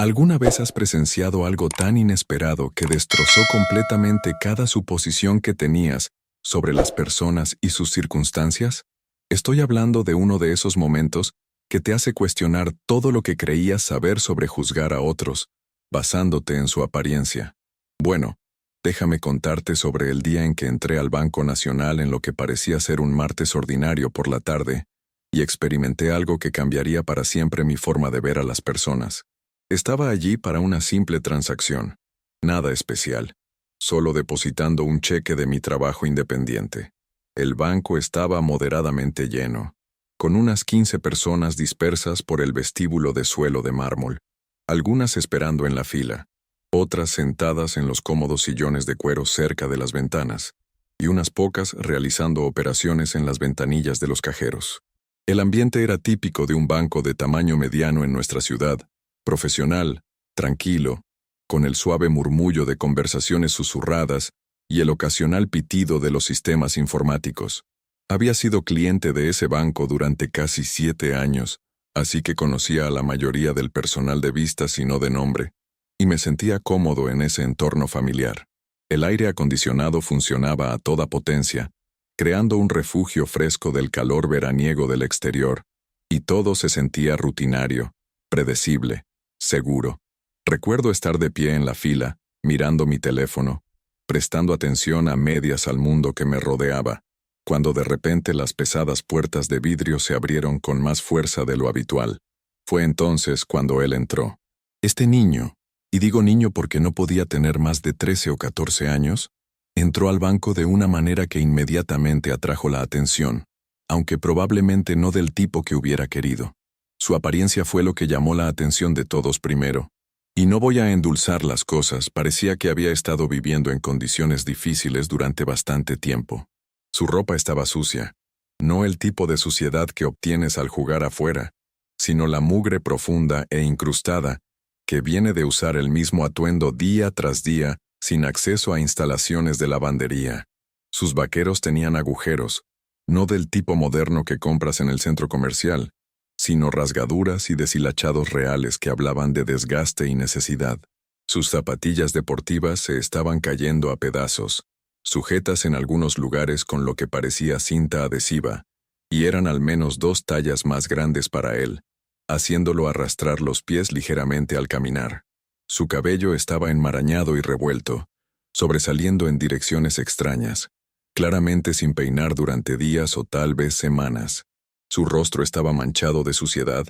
¿Alguna vez has presenciado algo tan inesperado que destrozó completamente cada suposición que tenías sobre las personas y sus circunstancias? Estoy hablando de uno de esos momentos que te hace cuestionar todo lo que creías saber sobre juzgar a otros, basándote en su apariencia. Bueno, déjame contarte sobre el día en que entré al Banco Nacional en lo que parecía ser un martes ordinario por la tarde, y experimenté algo que cambiaría para siempre mi forma de ver a las personas. Estaba allí para una simple transacción, nada especial, solo depositando un cheque de mi trabajo independiente. El banco estaba moderadamente lleno, con unas 15 personas dispersas por el vestíbulo de suelo de mármol, algunas esperando en la fila, otras sentadas en los cómodos sillones de cuero cerca de las ventanas, y unas pocas realizando operaciones en las ventanillas de los cajeros. El ambiente era típico de un banco de tamaño mediano en nuestra ciudad, profesional, tranquilo, con el suave murmullo de conversaciones susurradas y el ocasional pitido de los sistemas informáticos. Había sido cliente de ese banco durante casi 7 años, así que conocía a la mayoría del personal de vista y no de nombre, y me sentía cómodo en ese entorno familiar. El aire acondicionado funcionaba a toda potencia, creando un refugio fresco del calor veraniego del exterior, y todo se sentía rutinario, predecible, seguro. Recuerdo estar de pie en la fila, mirando mi teléfono, prestando atención a medias al mundo que me rodeaba, cuando de repente las pesadas puertas de vidrio se abrieron con más fuerza de lo habitual. Fue entonces cuando él entró. Este niño, y digo niño porque no podía tener más de 13 o 14 años, entró al banco de una manera que inmediatamente atrajo la atención, aunque probablemente no del tipo que hubiera querido. Su apariencia fue lo que llamó la atención de todos primero. Y no voy a endulzar las cosas, parecía que había estado viviendo en condiciones difíciles durante bastante tiempo. Su ropa estaba sucia, no el tipo de suciedad que obtienes al jugar afuera, sino la mugre profunda e incrustada que viene de usar el mismo atuendo día tras día sin acceso a instalaciones de lavandería. Sus vaqueros tenían agujeros, no del tipo moderno que compras en el centro comercial, sino rasgaduras y deshilachados reales que hablaban de desgaste y necesidad. Sus zapatillas deportivas se estaban cayendo a pedazos, sujetas en algunos lugares con lo que parecía cinta adhesiva, y eran al menos 2 tallas más grandes para él, haciéndolo arrastrar los pies ligeramente al caminar. Su cabello estaba enmarañado y revuelto, sobresaliendo en direcciones extrañas, claramente sin peinar durante días o tal vez semanas. Su rostro estaba manchado de suciedad,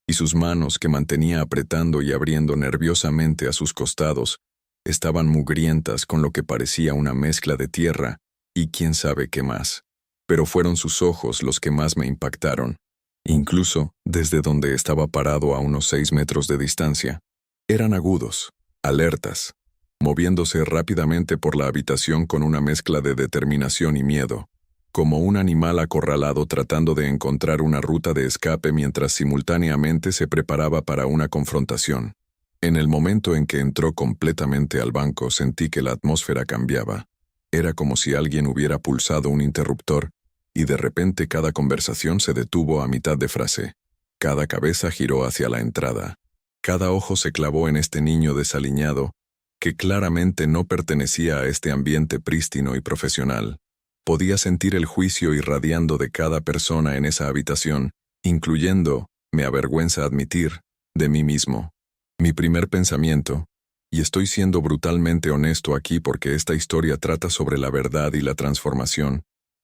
y sus manos, que mantenía apretando y abriendo nerviosamente a sus costados, estaban mugrientas con lo que parecía una mezcla de tierra y quién sabe qué más. Pero fueron sus ojos los que más me impactaron, incluso desde donde estaba parado a unos 6 metros de distancia. Eran agudos, alertas, moviéndose rápidamente por la habitación con una mezcla de determinación y miedo, como un animal acorralado tratando de encontrar una ruta de escape mientras simultáneamente se preparaba para una confrontación. En el momento en que entró completamente al banco sentí que la atmósfera cambiaba. Era como si alguien hubiera pulsado un interruptor, y de repente cada conversación se detuvo a mitad de frase. Cada cabeza giró hacia la entrada. Cada ojo se clavó en este niño desaliñado, que claramente no pertenecía a este ambiente prístino y profesional. Podía sentir el juicio irradiando de cada persona en esa habitación, incluyendo, me avergüenza admitir, de mí mismo. Mi primer pensamiento, y estoy siendo brutalmente honesto aquí porque esta historia trata sobre la verdad y la transformación,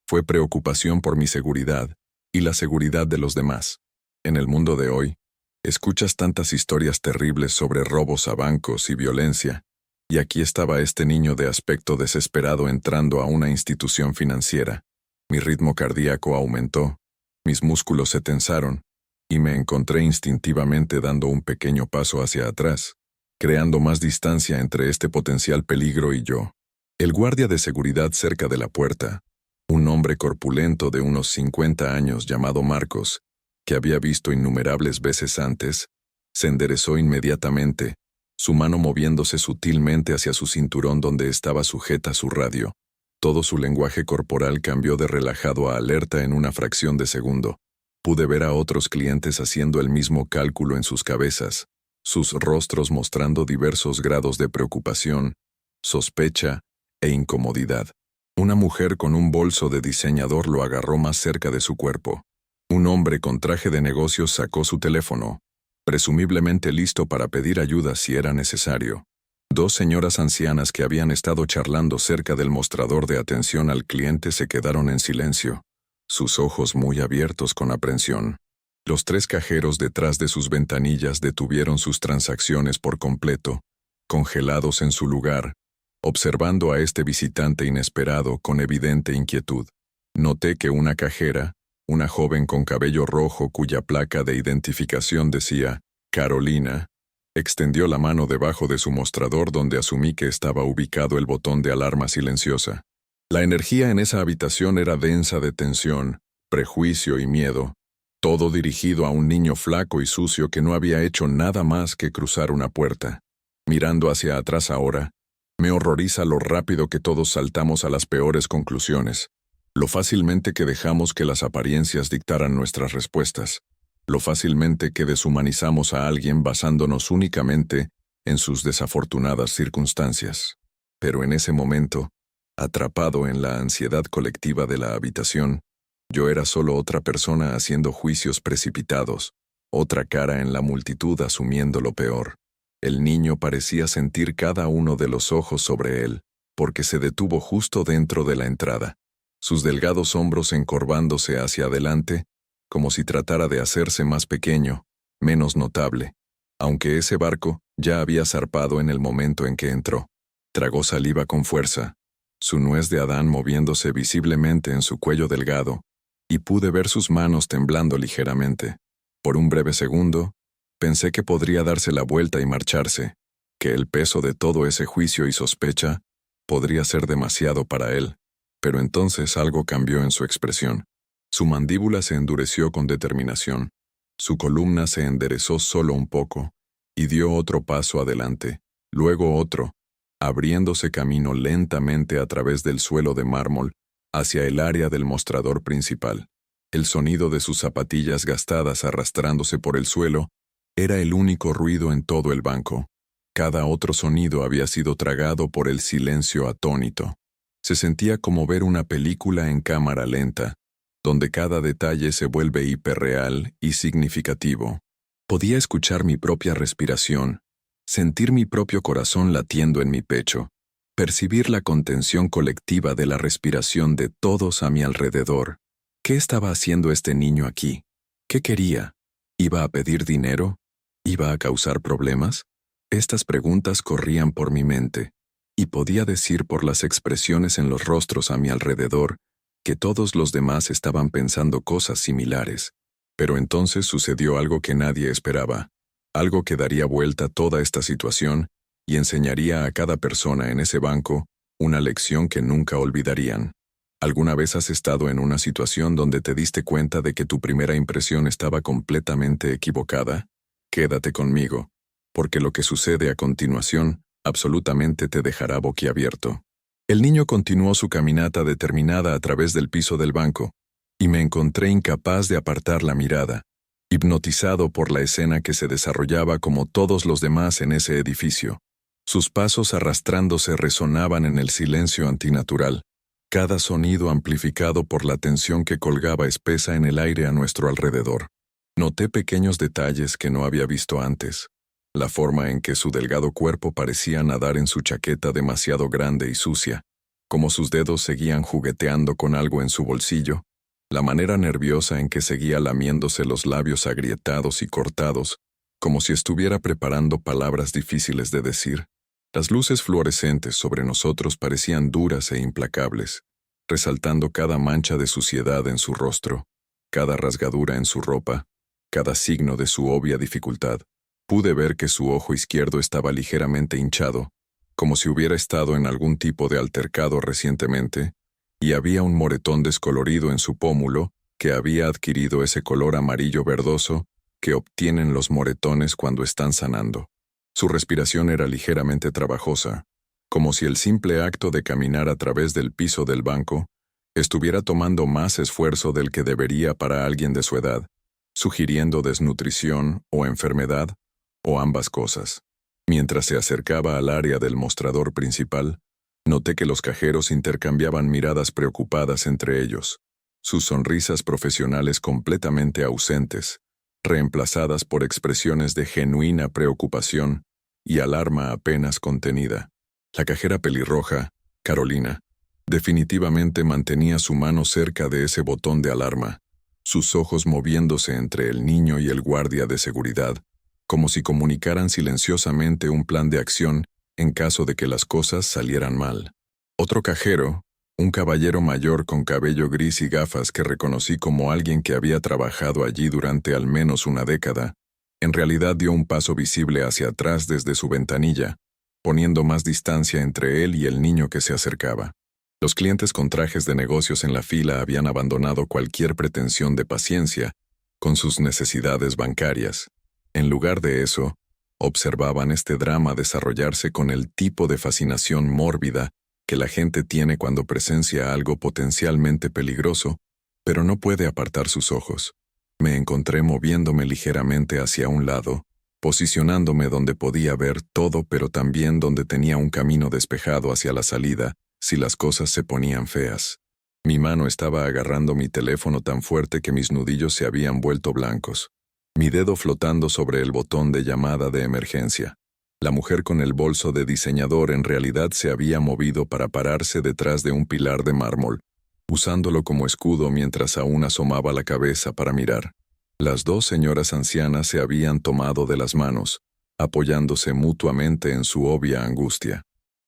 fue preocupación por mi seguridad y la seguridad de los demás. En el mundo de hoy, escuchas tantas historias terribles sobre robos a bancos y violencia, y aquí estaba este niño de aspecto desesperado entrando a una institución financiera. Mi ritmo cardíaco aumentó, mis músculos se tensaron, y me encontré instintivamente dando un pequeño paso hacia atrás, creando más distancia entre este potencial peligro y yo. El guardia de seguridad cerca de la puerta, un hombre corpulento de unos 50 años llamado Marcos, que había visto innumerables veces antes, se enderezó inmediatamente, su mano moviéndose sutilmente hacia su cinturón donde estaba sujeta su radio. Todo su lenguaje corporal cambió de relajado a alerta en una fracción de segundo. Pude ver a otros clientes haciendo el mismo cálculo en sus cabezas, sus rostros mostrando diversos grados de preocupación, sospecha e incomodidad. Una mujer con un bolso de diseñador lo agarró más cerca de su cuerpo. Un hombre con traje de negocios sacó su teléfono, presumiblemente listo para pedir ayuda si era necesario. Dos señoras ancianas que habían estado charlando cerca del mostrador de atención al cliente se quedaron en silencio, sus ojos muy abiertos con aprensión. Los tres cajeros detrás de sus ventanillas detuvieron sus transacciones por completo, congelados en su lugar, observando a este visitante inesperado con evidente inquietud. Noté que una cajera, una joven con cabello rojo cuya placa de identificación decía Carolina, extendió la mano debajo de su mostrador donde asumí que estaba ubicado el botón de alarma silenciosa. La energía en esa habitación era densa de tensión, prejuicio y miedo, todo dirigido a un niño flaco y sucio que no había hecho nada más que cruzar una puerta. Mirando hacia atrás ahora, me horroriza lo rápido que todos saltamos a las peores conclusiones, lo fácilmente que dejamos que las apariencias dictaran nuestras respuestas, lo fácilmente que deshumanizamos a alguien basándonos únicamente en sus desafortunadas circunstancias. Pero en ese momento, atrapado en la ansiedad colectiva de la habitación, yo era solo otra persona haciendo juicios precipitados, otra cara en la multitud asumiendo lo peor. El niño parecía sentir cada uno de los ojos sobre él, porque se detuvo justo dentro de la entrada, sus delgados hombros encorvándose hacia adelante, como si tratara de hacerse más pequeño, menos notable, aunque ese barco ya había zarpado en el momento en que entró. Tragó saliva con fuerza, su nuez de Adán moviéndose visiblemente en su cuello delgado, y pude ver sus manos temblando ligeramente. Por un breve segundo, pensé que podría darse la vuelta y marcharse, que el peso de todo ese juicio y sospecha podría ser demasiado para él, pero entonces algo cambió en su expresión. Su mandíbula se endureció con determinación, su columna se enderezó solo un poco, y dio otro paso adelante, luego otro, abriéndose camino lentamente a través del suelo de mármol hacia el área del mostrador principal. El sonido de sus zapatillas gastadas arrastrándose por el suelo era el único ruido en todo el banco. Cada otro sonido había sido tragado por el silencio atónito. Se sentía como ver una película en cámara lenta, donde cada detalle se vuelve hiperreal y significativo. Podía escuchar mi propia respiración, sentir mi propio corazón latiendo en mi pecho, percibir la contención colectiva de la respiración de todos a mi alrededor. ¿Qué estaba haciendo este niño aquí? ¿Qué quería? ¿Iba a pedir dinero? ¿Iba a causar problemas? Estas preguntas corrían por mi mente, y podía decir por las expresiones en los rostros a mi alrededor que todos los demás estaban pensando cosas similares. Pero entonces sucedió algo que nadie esperaba, algo que daría vuelta a toda esta situación y enseñaría a cada persona en ese banco una lección que nunca olvidarían. ¿Alguna vez has estado en una situación donde te diste cuenta de que tu primera impresión estaba completamente equivocada? Quédate conmigo, porque lo que sucede a continuación absolutamente te dejará boquiabierto. El niño continuó su caminata determinada a través del piso del banco, y me encontré incapaz de apartar la mirada, hipnotizado por la escena que se desarrollaba como todos los demás en ese edificio. Sus pasos arrastrándose resonaban en el silencio antinatural, cada sonido amplificado por la tensión que colgaba espesa en el aire a nuestro alrededor. Noté pequeños detalles que no había visto antes. La forma en que su delgado cuerpo parecía nadar en su chaqueta demasiado grande y sucia, como sus dedos seguían jugueteando con algo en su bolsillo, la manera nerviosa en que seguía lamiéndose los labios agrietados y cortados, como si estuviera preparando palabras difíciles de decir. Las luces fluorescentes sobre nosotros parecían duras e implacables, resaltando cada mancha de suciedad en su rostro, cada rasgadura en su ropa, cada signo de su obvia dificultad. Pude ver que su ojo izquierdo estaba ligeramente hinchado, como si hubiera estado en algún tipo de altercado recientemente, y había un moretón descolorido en su pómulo que había adquirido ese color amarillo verdoso que obtienen los moretones cuando están sanando. Su respiración era ligeramente trabajosa, como si el simple acto de caminar a través del piso del banco estuviera tomando más esfuerzo del que debería para alguien de su edad, sugiriendo desnutrición o enfermedad, o ambas cosas. Mientras se acercaba al área del mostrador principal, noté que los cajeros intercambiaban miradas preocupadas entre ellos, sus sonrisas profesionales completamente ausentes, reemplazadas por expresiones de genuina preocupación y alarma apenas contenida. La cajera pelirroja, Carolina, definitivamente mantenía su mano cerca de ese botón de alarma, sus ojos moviéndose entre el niño y el guardia de seguridad, como si comunicaran silenciosamente un plan de acción en caso de que las cosas salieran mal. Otro cajero, un caballero mayor con cabello gris y gafas que reconocí como alguien que había trabajado allí durante al menos una década, en realidad dio un paso visible hacia atrás desde su ventanilla, poniendo más distancia entre él y el niño que se acercaba. Los clientes con trajes de negocios en la fila habían abandonado cualquier pretensión de paciencia con sus necesidades bancarias. En lugar de eso, observaban este drama desarrollarse con el tipo de fascinación mórbida que la gente tiene cuando presencia algo potencialmente peligroso, pero no puede apartar sus ojos. Me encontré moviéndome ligeramente hacia un lado, posicionándome donde podía ver todo pero también donde tenía un camino despejado hacia la salida, si las cosas se ponían feas. Mi mano estaba agarrando mi teléfono tan fuerte que mis nudillos se habían vuelto blancos. Mi dedo flotando sobre el botón de llamada de emergencia. La mujer con el bolso de diseñador en realidad se había movido para pararse detrás de un pilar de mármol, usándolo como escudo mientras aún asomaba la cabeza para mirar. Las dos señoras ancianas se habían tomado de las manos, apoyándose mutuamente en su obvia angustia.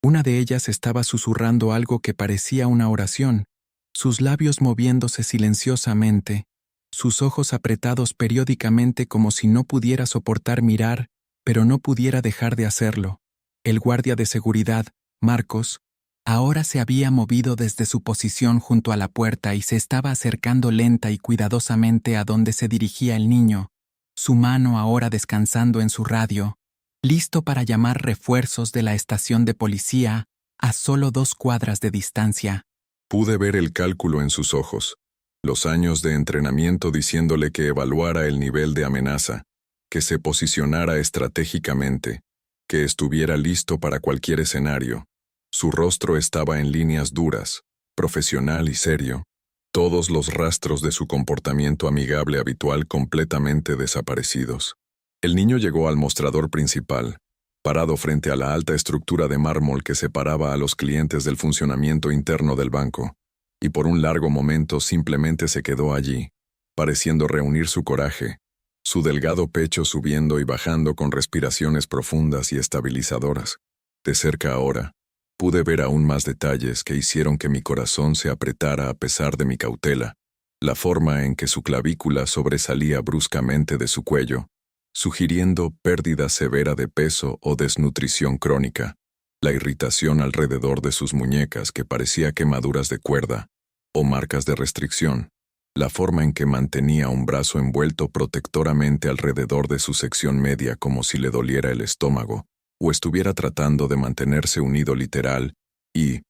Una de ellas estaba susurrando algo que parecía una oración, sus labios moviéndose silenciosamente, sus ojos apretados periódicamente como si no pudiera soportar mirar, pero no pudiera dejar de hacerlo. El guardia de seguridad, Marcos, ahora se había movido desde su posición junto a la puerta y se estaba acercando lenta y cuidadosamente a donde se dirigía el niño, su mano ahora descansando en su radio, listo para llamar refuerzos de la estación de policía a solo 2 cuadras de distancia. Pude ver el cálculo en sus ojos, los años de entrenamiento diciéndole que evaluara el nivel de amenaza, que se posicionara estratégicamente, que estuviera listo para cualquier escenario. Su rostro estaba en líneas duras, profesional y serio, todos los rastros de su comportamiento amigable habitual completamente desaparecidos. El niño llegó al mostrador principal, parado frente a la alta estructura de mármol que separaba a los clientes del funcionamiento interno del banco, y por un largo momento simplemente se quedó allí, pareciendo reunir su coraje, su delgado pecho subiendo y bajando con respiraciones profundas y estabilizadoras. De cerca ahora, pude ver aún más detalles que hicieron que mi corazón se apretara a pesar de mi cautela, la forma en que su clavícula sobresalía bruscamente de su cuello, sugiriendo pérdida severa de peso o desnutrición crónica, la irritación alrededor de sus muñecas que parecía quemaduras de cuerda, o marcas de restricción, la forma en que mantenía un brazo envuelto protectoramente alrededor de su sección media como si le doliera el estómago, o estuviera tratando de mantenerse unido literal y,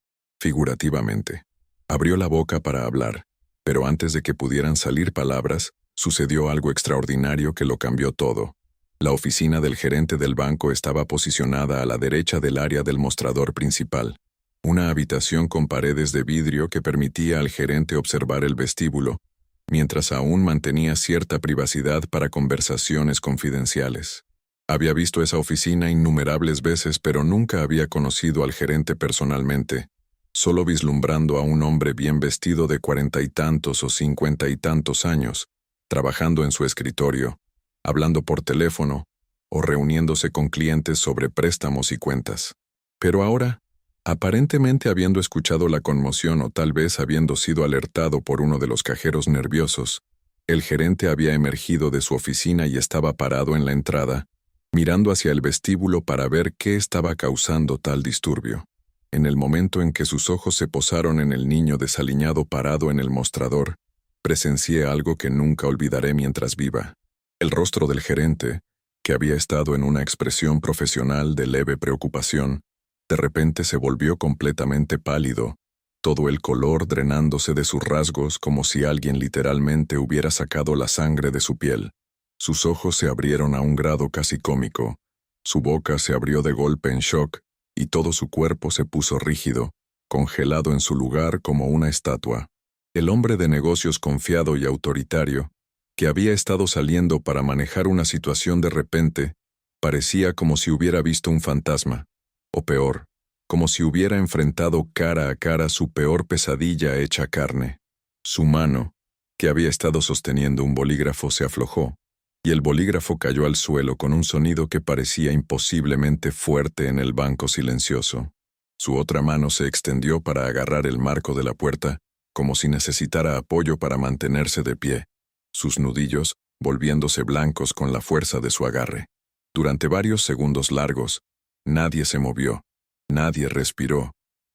figurativamente. Abrió la boca para hablar, pero antes de que pudieran salir palabras, sucedió algo extraordinario que lo cambió todo. La oficina del gerente del banco estaba posicionada a la derecha del área del mostrador principal, una habitación con paredes de vidrio que permitía al gerente observar el vestíbulo, mientras aún mantenía cierta privacidad para conversaciones confidenciales. Había visto esa oficina innumerables veces, pero nunca había conocido al gerente personalmente, solo vislumbrando a un hombre bien vestido de 40 y tantos o 50 y tantos años, trabajando en su escritorio, hablando por teléfono o reuniéndose con clientes sobre préstamos y cuentas. Pero ahora, aparentemente habiendo escuchado la conmoción o tal vez habiendo sido alertado por uno de los cajeros nerviosos, el gerente había emergido de su oficina y estaba parado en la entrada, mirando hacia el vestíbulo para ver qué estaba causando tal disturbio. En el momento en que sus ojos se posaron en el niño desaliñado parado en el mostrador, presencié algo que nunca olvidaré mientras viva. El rostro del gerente, que había estado en una expresión profesional de leve preocupación, de repente se volvió completamente pálido, todo el color drenándose de sus rasgos como si alguien literalmente hubiera sacado la sangre de su piel. Sus ojos se abrieron a un grado casi cómico, su boca se abrió de golpe en shock y todo su cuerpo se puso rígido, congelado en su lugar como una estatua. El hombre de negocios confiado y autoritario, que había estado saliendo para manejar una situación de repente, parecía como si hubiera visto un fantasma, o peor, como si hubiera enfrentado cara a cara su peor pesadilla hecha carne. Su mano, que había estado sosteniendo un bolígrafo, se aflojó, y el bolígrafo cayó al suelo con un sonido que parecía imposiblemente fuerte en el banco silencioso. Su otra mano se extendió para agarrar el marco de la puerta, como si necesitara apoyo para mantenerse de pie, sus nudillos volviéndose blancos con la fuerza de su agarre. Durante varios segundos largos, nadie se movió, nadie respiró,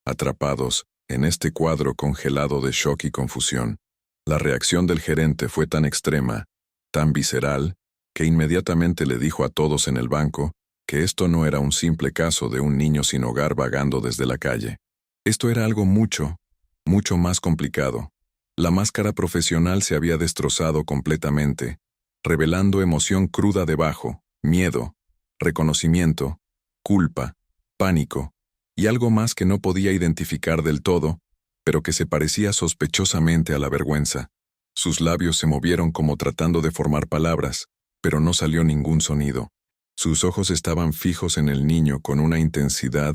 atrapados en este cuadro congelado de shock y confusión. La reacción del gerente fue tan extrema, tan visceral, que inmediatamente le dijo a todos en el banco que esto no era un simple caso de un niño sin hogar vagando desde la calle. Esto era algo mucho, mucho más complicado. La máscara profesional se había destrozado completamente, revelando emoción cruda debajo, miedo, reconocimiento, culpa, pánico, y algo más que no podía identificar del todo, pero que se parecía sospechosamente a la vergüenza. Sus labios se movieron como tratando de formar palabras, pero no salió ningún sonido. Sus ojos estaban fijos en el niño con una intensidad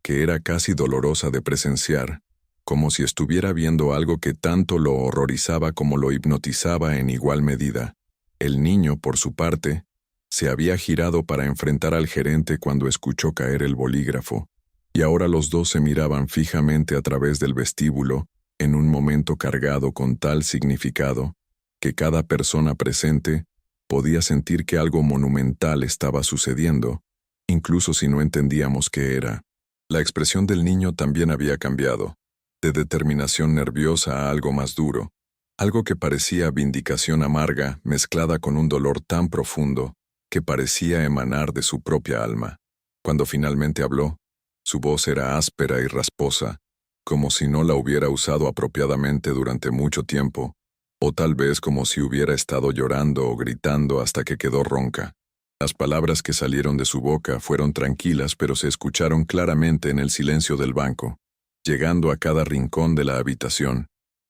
que era casi dolorosa de presenciar, como si estuviera viendo algo que tanto lo horrorizaba como lo hipnotizaba en igual medida. El niño, por su parte, se había girado para enfrentar al gerente cuando escuchó caer el bolígrafo, y ahora los dos se miraban fijamente a través del vestíbulo, en un momento cargado con tal significado, que cada persona presente podía sentir que algo monumental estaba sucediendo, incluso si no entendíamos qué era. La expresión del niño también había cambiado, de determinación nerviosa a algo más duro, algo que parecía vindicación amarga mezclada con un dolor tan profundo que parecía emanar de su propia alma. Cuando finalmente habló, su voz era áspera y rasposa, como si no la hubiera usado apropiadamente durante mucho tiempo, o tal vez como si hubiera estado llorando o gritando hasta que quedó ronca. Las palabras que salieron de su boca fueron tranquilas, pero se escucharon claramente en el silencio del banco, llegando a cada rincón de la habitación,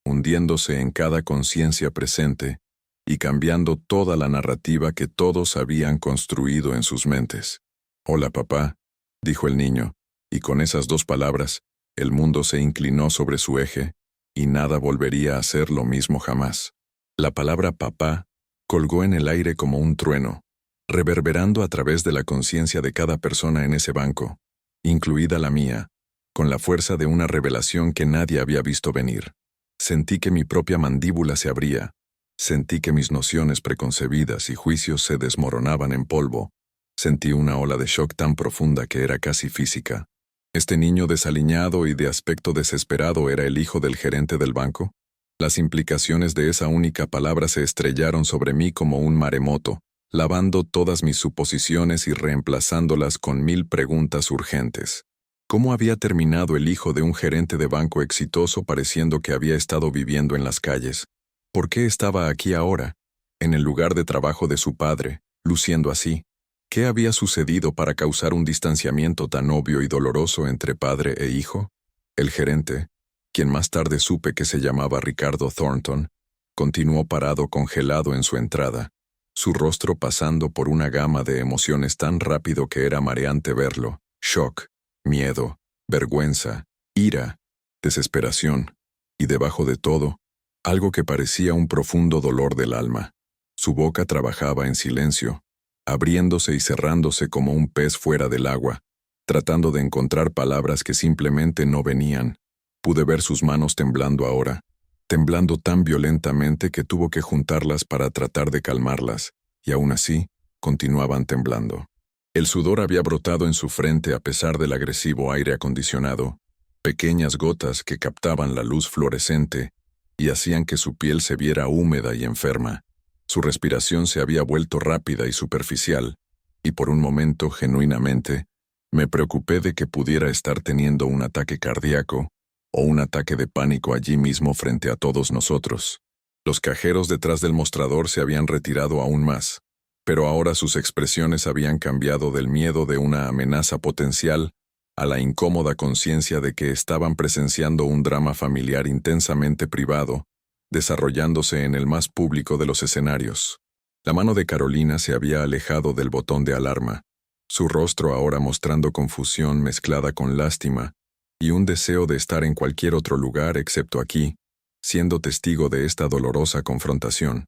hundiéndose en cada conciencia presente y cambiando toda la narrativa que todos habían construido en sus mentes. «Hola, papá», dijo el niño, y con esas dos palabras, el mundo se inclinó sobre su eje, y nada volvería a ser lo mismo jamás. La palabra papá colgó en el aire como un trueno, reverberando a través de la conciencia de cada persona en ese banco, incluida la mía, con la fuerza de una revelación que nadie había visto venir. Sentí que mi propia mandíbula se abría, sentí que mis nociones preconcebidas y juicios se desmoronaban en polvo, sentí una ola de shock tan profunda que era casi física. ¿Este niño desaliñado y de aspecto desesperado era el hijo del gerente del banco? Las implicaciones de esa única palabra se estrellaron sobre mí como un maremoto, lavando todas mis suposiciones y reemplazándolas con 1000 preguntas urgentes. ¿Cómo había terminado el hijo de un gerente de banco exitoso pareciendo que había estado viviendo en las calles? ¿Por qué estaba aquí ahora, en el lugar de trabajo de su padre, luciendo así? ¿Qué había sucedido para causar un distanciamiento tan obvio y doloroso entre padre e hijo? El gerente, quien más tarde supe que se llamaba Ricardo Thornton, continuó parado congelado en su entrada, su rostro pasando por una gama de emociones tan rápido que era mareante verlo: shock, miedo, vergüenza, ira, desesperación, y debajo de todo, algo que parecía un profundo dolor del alma. Su boca trabajaba en silencio, abriéndose y cerrándose como un pez fuera del agua, tratando de encontrar palabras que simplemente no venían. Pude ver sus manos temblando ahora, temblando tan violentamente que tuvo que juntarlas para tratar de calmarlas, y aún así, continuaban temblando. El sudor había brotado en su frente a pesar del agresivo aire acondicionado, pequeñas gotas que captaban la luz fluorescente y hacían que su piel se viera húmeda y enferma. Su respiración se había vuelto rápida y superficial, y por un momento, genuinamente, me preocupé de que pudiera estar teniendo un ataque cardíaco o un ataque de pánico allí mismo frente a todos nosotros. Los cajeros detrás del mostrador se habían retirado aún más, pero ahora sus expresiones habían cambiado del miedo de una amenaza potencial a la incómoda conciencia de que estaban presenciando un drama familiar intensamente privado, desarrollándose en el más público de los escenarios. La mano de Carolina se había alejado del botón de alarma, su rostro ahora mostrando confusión mezclada con lástima y un deseo de estar en cualquier otro lugar excepto aquí, siendo testigo de esta dolorosa confrontación.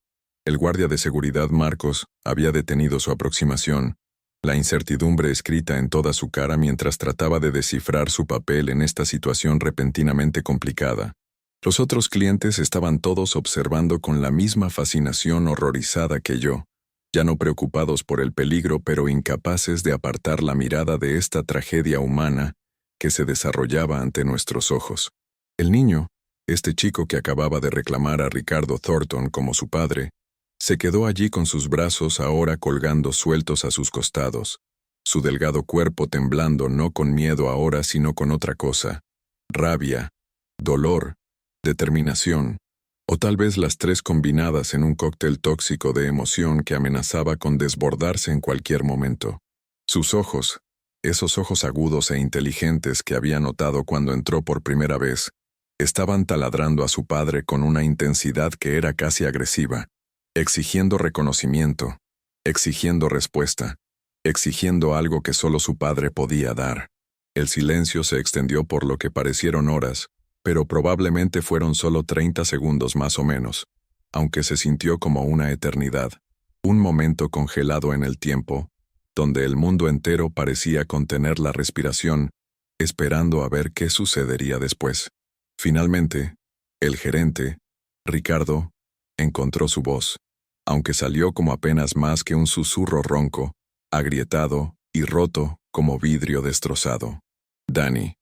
El guardia de seguridad Marcos había detenido su aproximación, la incertidumbre escrita en toda su cara mientras trataba de descifrar su papel en esta situación repentinamente complicada. Los otros clientes estaban todos observando con la misma fascinación horrorizada que yo, ya no preocupados por el peligro pero incapaces de apartar la mirada de esta tragedia humana que se desarrollaba ante nuestros ojos. El niño, este chico que acababa de reclamar a Ricardo Thornton como su padre, se quedó allí con sus brazos ahora colgando sueltos a sus costados, su delgado cuerpo temblando no con miedo ahora sino con otra cosa, rabia, dolor, determinación, o tal vez las tres combinadas en un cóctel tóxico de emoción que amenazaba con desbordarse en cualquier momento. Sus ojos, esos ojos agudos e inteligentes que había notado cuando entró por primera vez, estaban taladrando a su padre con una intensidad que era casi agresiva, exigiendo reconocimiento, exigiendo respuesta, exigiendo algo que solo su padre podía dar. El silencio se extendió por lo que parecieron horas, pero probablemente fueron solo 30 segundos más o menos, aunque se sintió como una eternidad, un momento congelado en el tiempo, donde el mundo entero parecía contener la respiración, esperando a ver qué sucedería después. Finalmente, el gerente, Ricardo, encontró su voz, aunque salió como apenas más que un susurro ronco, agrietado y roto como vidrio destrozado. Danny,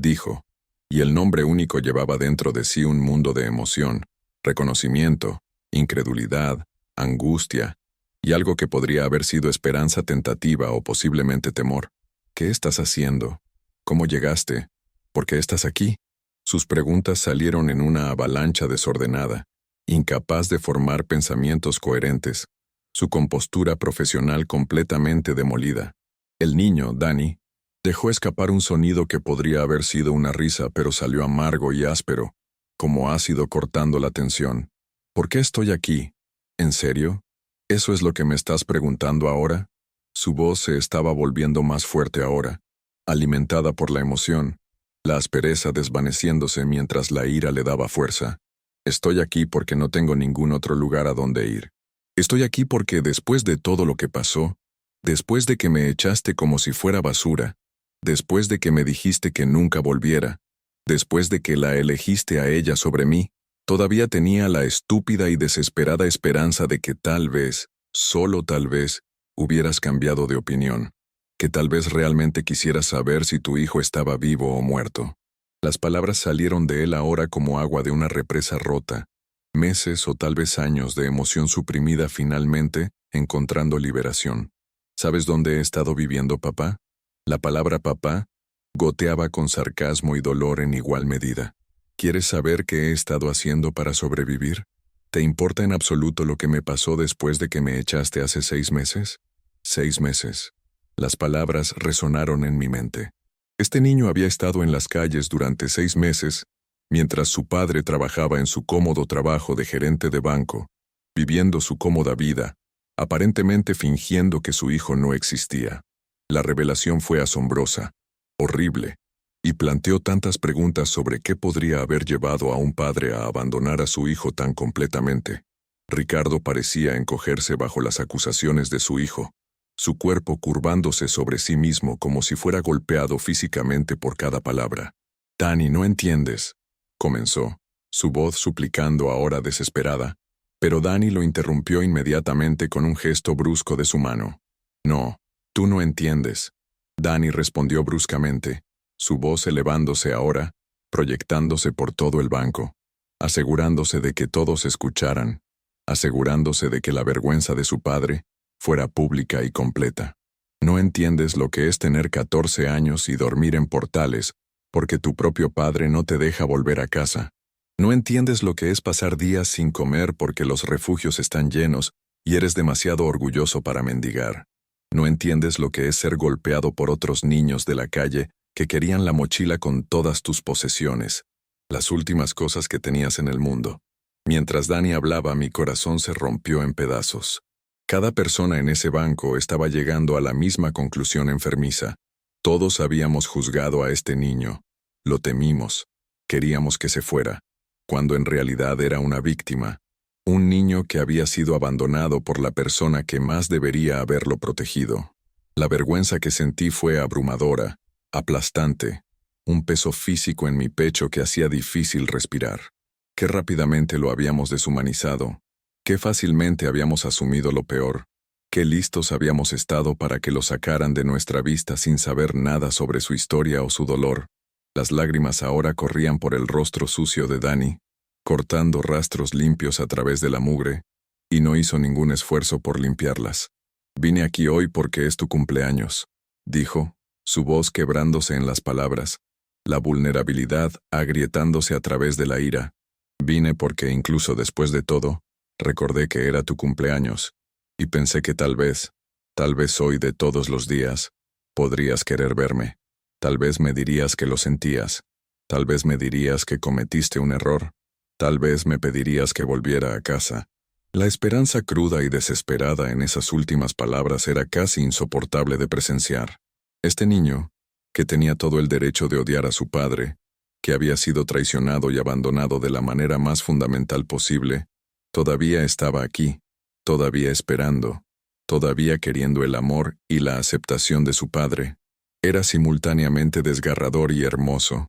dijo, y el nombre único llevaba dentro de sí un mundo de emoción, reconocimiento, incredulidad, angustia, y algo que podría haber sido esperanza tentativa o posiblemente temor. ¿Qué estás haciendo? ¿Cómo llegaste? ¿Por qué estás aquí? Sus preguntas salieron en una avalancha desordenada, incapaz de formar pensamientos coherentes, su compostura profesional completamente demolida. El niño, Danny, dejó escapar un sonido que podría haber sido una risa, pero salió amargo y áspero, como ácido cortando la tensión. ¿Por qué estoy aquí? ¿En serio? ¿Eso es lo que me estás preguntando ahora? Su voz se estaba volviendo más fuerte ahora, alimentada por la emoción, la aspereza desvaneciéndose mientras la ira le daba fuerza. Estoy aquí porque no tengo ningún otro lugar a donde ir. Estoy aquí porque después de todo lo que pasó, después de que me echaste como si fuera basura, después de que me dijiste que nunca volviera, después de que la elegiste a ella sobre mí, todavía tenía la estúpida y desesperada esperanza de que tal vez, solo tal vez, hubieras cambiado de opinión, que tal vez realmente quisieras saber si tu hijo estaba vivo o muerto. Las palabras salieron de él ahora como agua de una represa rota, meses o tal vez años de emoción suprimida finalmente encontrando liberación. ¿Sabes dónde he estado viviendo, papá? La palabra papá goteaba con sarcasmo y dolor en igual medida. ¿Quieres saber qué he estado haciendo para sobrevivir? ¿Te importa en absoluto lo que me pasó después de que me echaste hace 6 meses? 6 meses. Las palabras resonaron en mi mente. Este niño había estado en las calles durante 6 meses, mientras su padre trabajaba en su cómodo trabajo de gerente de banco, viviendo su cómoda vida, aparentemente fingiendo que su hijo no existía. La revelación fue asombrosa, horrible, y planteó tantas preguntas sobre qué podría haber llevado a un padre a abandonar a su hijo tan completamente. Ricardo parecía encogerse bajo las acusaciones de su hijo, su cuerpo curvándose sobre sí mismo como si fuera golpeado físicamente por cada palabra. «Danny, no entiendes», comenzó, su voz suplicando ahora desesperada, pero Danny lo interrumpió inmediatamente con un gesto brusco de su mano. «No, tú no entiendes», Danny respondió bruscamente, su voz elevándose ahora, proyectándose por todo el banco, asegurándose de que todos escucharan, asegurándose de que la vergüenza de su padre fuera pública y completa. No entiendes lo que es tener 14 años y dormir en portales porque tu propio padre no te deja volver a casa. No entiendes lo que es pasar días sin comer porque los refugios están llenos Y eres demasiado orgulloso para mendigar. No entiendes lo que es ser golpeado por otros niños de la calle que querían la mochila con todas tus posesiones, las últimas cosas que tenías en el mundo. Mientras Dani hablaba, mi corazón se rompió en pedazos. Cada persona en ese banco estaba llegando a la misma conclusión enfermiza. Todos habíamos juzgado a este niño. Lo temimos. Queríamos que se fuera, cuando en realidad era una víctima. Un niño que había sido abandonado por la persona que más debería haberlo protegido. La vergüenza que sentí fue abrumadora, aplastante, un peso físico en mi pecho que hacía difícil respirar. Qué rápidamente lo habíamos deshumanizado, qué fácilmente habíamos asumido lo peor, qué listos habíamos estado para que lo sacaran de nuestra vista sin saber nada sobre su historia o su dolor. Las lágrimas ahora corrían por el rostro sucio de Dani, cortando rastros limpios a través de la mugre, y no hizo ningún esfuerzo por limpiarlas. «Vine aquí hoy porque es tu cumpleaños», dijo, su voz quebrándose en las palabras, la vulnerabilidad agrietándose a través de la ira. «Vine porque incluso después de todo, recordé que era tu cumpleaños, y pensé que tal vez hoy de todos los días, podrías querer verme. Tal vez me dirías que lo sentías, tal vez me dirías que cometiste un error, tal vez me pedirías que volviera a casa». La esperanza cruda y desesperada en esas últimas palabras era casi insoportable de presenciar. Este niño, que tenía todo el derecho de odiar a su padre, que había sido traicionado y abandonado de la manera más fundamental posible, todavía estaba aquí, todavía esperando, todavía queriendo el amor y la aceptación de su padre. Era simultáneamente desgarrador y hermoso,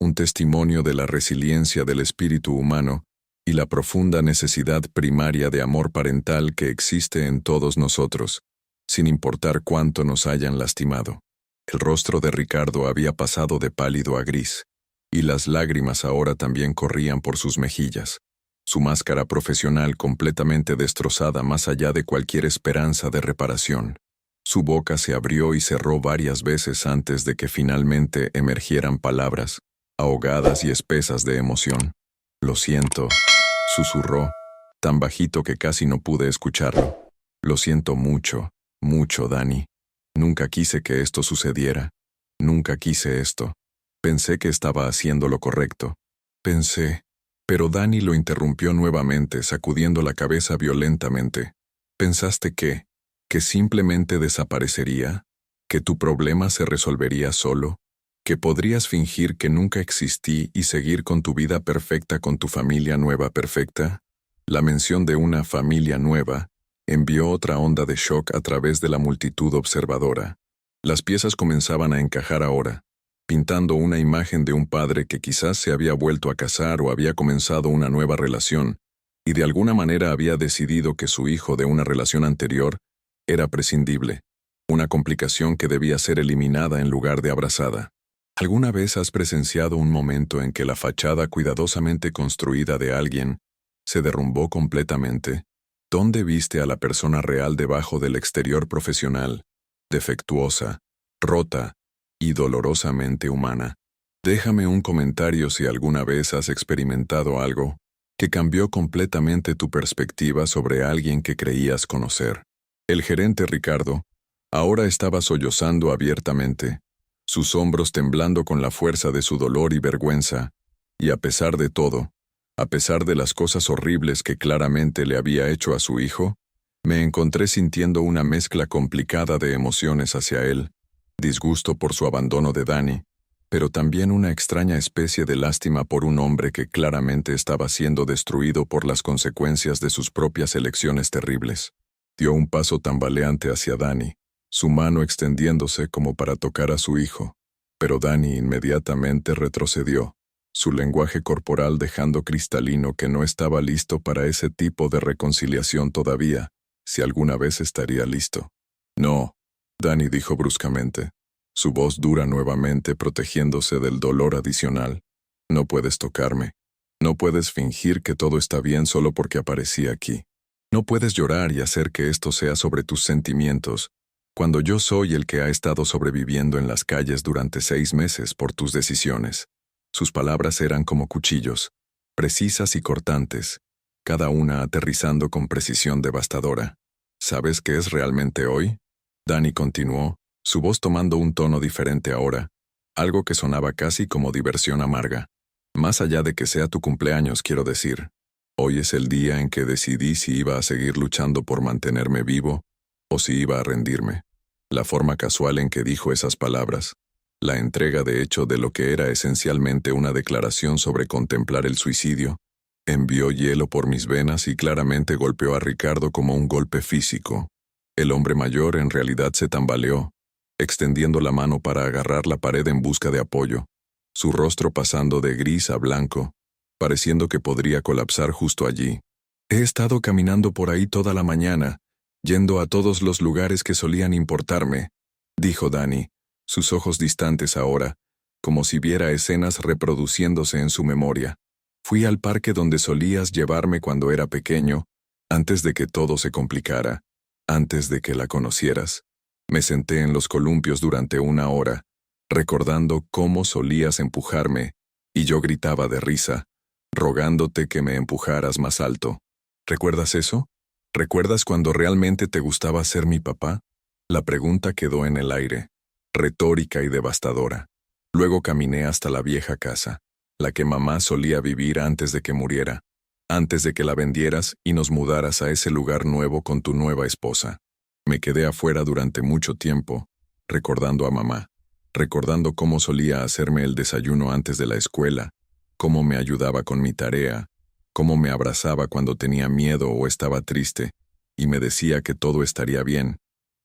un testimonio de la resiliencia del espíritu humano y la profunda necesidad primaria de amor parental que existe en todos nosotros, sin importar cuánto nos hayan lastimado. El rostro de Ricardo había pasado de pálido a gris, y las lágrimas ahora también corrían por sus mejillas, su máscara profesional completamente destrozada más allá de cualquier esperanza de reparación. Su boca se abrió y cerró varias veces antes de que finalmente emergieran palabras, ahogadas y espesas de emoción. «Lo siento», susurró, tan bajito que casi no pude escucharlo. «Lo siento mucho, mucho, Dani. Nunca quise que esto sucediera. Nunca quise esto. Pensé que estaba haciendo lo correcto. Pensé». Pero Dani lo interrumpió nuevamente, sacudiendo la cabeza violentamente. «¿Pensaste que simplemente desaparecería? ¿Que tu problema se resolvería solo? ¿Que podrías fingir que nunca existí y seguir con tu vida perfecta con tu familia nueva perfecta?» La mención de una familia nueva envió otra onda de shock a través de la multitud observadora. Las piezas comenzaban a encajar ahora, pintando una imagen de un padre que quizás se había vuelto a casar o había comenzado una nueva relación, y de alguna manera había decidido que su hijo de una relación anterior era prescindible, una complicación que debía ser eliminada en lugar de abrazada. ¿Alguna vez has presenciado un momento en que la fachada cuidadosamente construida de alguien se derrumbó completamente? ¿Dónde viste a la persona real debajo del exterior profesional, defectuosa, rota y dolorosamente humana? Déjame un comentario si alguna vez has experimentado algo que cambió completamente tu perspectiva sobre alguien que creías conocer. El gerente Ricardo ahora estaba sollozando abiertamente, sus hombros temblando con la fuerza de su dolor y vergüenza, y a pesar de todo, a pesar de las cosas horribles que claramente le había hecho a su hijo, me encontré sintiendo una mezcla complicada de emociones hacia él, disgusto por su abandono de Dani, pero también una extraña especie de lástima por un hombre que claramente estaba siendo destruido por las consecuencias de sus propias elecciones terribles. Dio un paso tambaleante hacia Dani, su mano extendiéndose como para tocar a su hijo, pero Dani inmediatamente retrocedió, su lenguaje corporal dejando cristalino que no estaba listo para ese tipo de reconciliación todavía, si alguna vez estaría listo. «No», Dani dijo bruscamente, su voz dura nuevamente protegiéndose del dolor adicional. «No puedes tocarme. No puedes fingir que todo está bien solo porque aparecí aquí. No puedes llorar y hacer que esto sea sobre tus sentimientos, cuando yo soy el que ha estado sobreviviendo en las calles durante 6 meses por tus decisiones». Sus palabras eran como cuchillos, precisas y cortantes, cada una aterrizando con precisión devastadora. ¿Sabes qué es realmente hoy? Dani continuó, su voz tomando un tono diferente ahora, algo que sonaba casi como diversión amarga. Más allá de que sea tu cumpleaños, quiero decir. Hoy es el día en que decidí si iba a seguir luchando por mantenerme vivo o si iba a rendirme. La forma casual en que dijo esas palabras, la entrega de hecho de lo que era esencialmente una declaración sobre contemplar el suicidio, envió hielo por mis venas y claramente golpeó a Ricardo como un golpe físico. El hombre mayor en realidad se tambaleó, extendiendo la mano para agarrar la pared en busca de apoyo, su rostro pasando de gris a blanco, pareciendo que podría colapsar justo allí. He estado caminando por ahí toda la mañana, yendo a todos los lugares que solían importarme, dijo Dani, sus ojos distantes ahora, como si viera escenas reproduciéndose en su memoria. Fui al parque donde solías llevarme cuando era pequeño, antes de que todo se complicara, antes de que la conocieras. Me senté en los columpios durante 1 hora, recordando cómo solías empujarme, y yo gritaba de risa, rogándote que me empujaras más alto. ¿Recuerdas eso? ¿Recuerdas cuando realmente te gustaba ser mi papá? La pregunta quedó en el aire, retórica y devastadora. Luego caminé hasta la vieja casa, la que mamá solía vivir antes de que muriera, antes de que la vendieras y nos mudaras a ese lugar nuevo con tu nueva esposa. Me quedé afuera durante mucho tiempo, recordando a mamá, recordando cómo solía hacerme el desayuno antes de la escuela, cómo me ayudaba con mi tarea, cómo me abrazaba cuando tenía miedo o estaba triste, y me decía que todo estaría bien.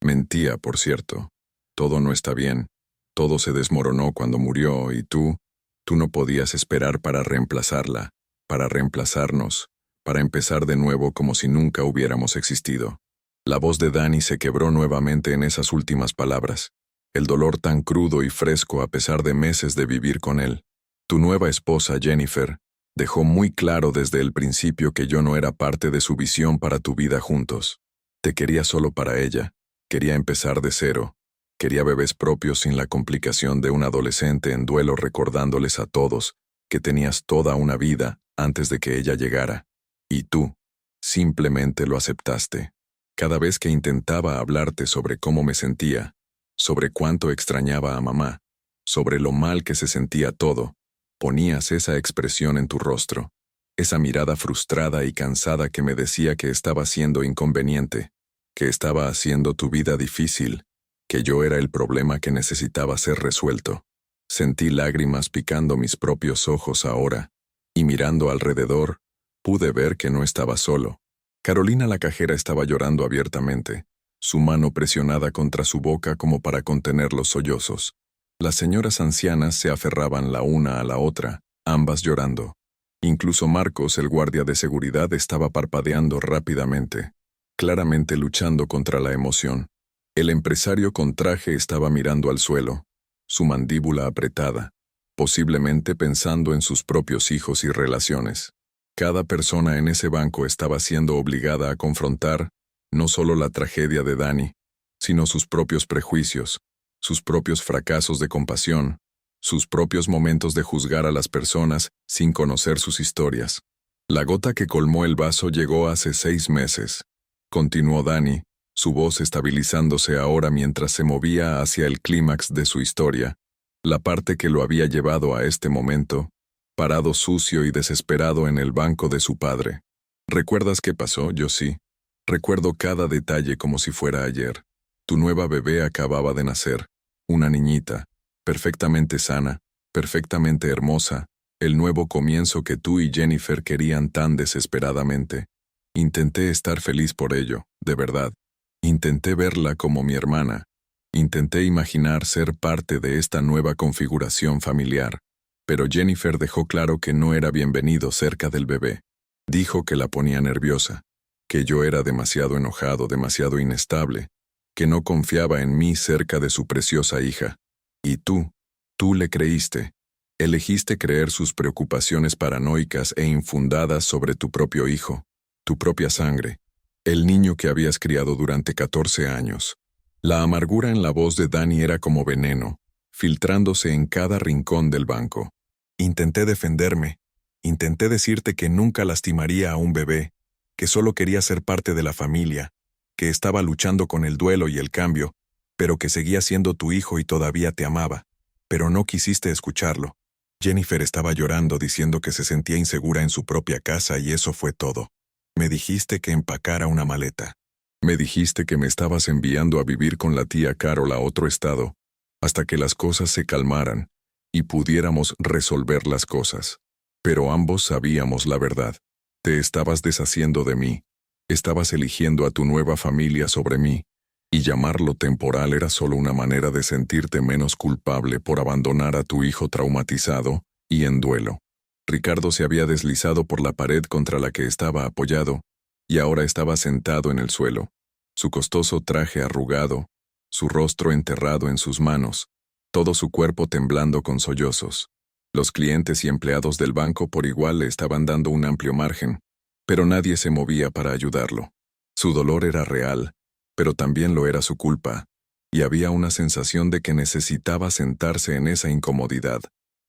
Mentía, por cierto. Todo no está bien. Todo se desmoronó cuando murió y tú no podías esperar para reemplazarla, para reemplazarnos, para empezar de nuevo como si nunca hubiéramos existido. La voz de Dani se quebró nuevamente en esas últimas palabras. El dolor tan crudo y fresco a pesar de meses de vivir con él. Tu nueva esposa, Jennifer, dejó muy claro desde el principio que yo no era parte de su visión para tu vida juntos. Te quería solo para ella. Quería empezar de cero. Quería bebés propios sin la complicación de un adolescente en duelo recordándoles a todos que tenías toda una vida antes de que ella llegara. Y tú, simplemente lo aceptaste. Cada vez que intentaba hablarte sobre cómo me sentía, sobre cuánto extrañaba a mamá, sobre lo mal que se sentía todo, ponías esa expresión en tu rostro, esa mirada frustrada y cansada que me decía que estaba siendo inconveniente, que estaba haciendo tu vida difícil, que yo era el problema que necesitaba ser resuelto. Sentí lágrimas picando mis propios ojos ahora, y mirando alrededor, pude ver que no estaba solo. Carolina la cajera estaba llorando abiertamente, su mano presionada contra su boca como para contener los sollozos. Las señoras ancianas se aferraban la una a la otra, ambas llorando. Incluso Marcos, el guardia de seguridad, estaba parpadeando rápidamente, claramente luchando contra la emoción. El empresario con traje estaba mirando al suelo, su mandíbula apretada, posiblemente pensando en sus propios hijos y relaciones. Cada persona en ese banco estaba siendo obligada a confrontar no solo la tragedia de Dani, sino sus propios prejuicios, sus propios fracasos de compasión, sus propios momentos de juzgar a las personas sin conocer sus historias. La gota que colmó el vaso llegó hace 6 meses. Continuó Dani, su voz estabilizándose ahora mientras se movía hacia el clímax de su historia, la parte que lo había llevado a este momento, parado sucio y desesperado en el banco de su padre. ¿Recuerdas qué pasó? Yo sí. Recuerdo cada detalle como si fuera ayer. Tu nueva bebé acababa de nacer, una niñita, perfectamente sana, perfectamente hermosa, el nuevo comienzo que tú y Jennifer querían tan desesperadamente. Intenté estar feliz por ello, de verdad. Intenté verla como mi hermana. Intenté imaginar ser parte de esta nueva configuración familiar. Pero Jennifer dejó claro que no era bienvenido cerca del bebé. Dijo que la ponía nerviosa, que yo era demasiado enojado, demasiado inestable, que no confiaba en mí cerca de su preciosa hija. Y tú le creíste. Elegiste creer sus preocupaciones paranoicas e infundadas sobre tu propio hijo, tu propia sangre, el niño que habías criado durante 14 años. La amargura en la voz de Dani era como veneno, filtrándose en cada rincón del banco. Intenté defenderme. Intenté decirte que nunca lastimaría a un bebé, que solo quería ser parte de la familia, que estaba luchando con el duelo y el cambio, pero que seguía siendo tu hijo y todavía te amaba. Pero no quisiste escucharlo. Jennifer estaba llorando diciendo que se sentía insegura en su propia casa y eso fue todo. Me dijiste que empacara una maleta. Me dijiste que me estabas enviando a vivir con la tía Carol a otro estado, hasta que las cosas se calmaran y pudiéramos resolver las cosas. Pero ambos sabíamos la verdad. Te estabas deshaciendo de mí. Estabas eligiendo a tu nueva familia sobre mí, y llamarlo temporal era solo una manera de sentirte menos culpable por abandonar a tu hijo traumatizado y en duelo. Ricardo se había deslizado por la pared contra la que estaba apoyado, y ahora estaba sentado en el suelo, su costoso traje arrugado, su rostro enterrado en sus manos, todo su cuerpo temblando con sollozos. Los clientes y empleados del banco por igual le estaban dando un amplio margen, pero nadie se movía para ayudarlo. Su dolor era real, pero también lo era su culpa, y había una sensación de que necesitaba sentarse en esa incomodidad.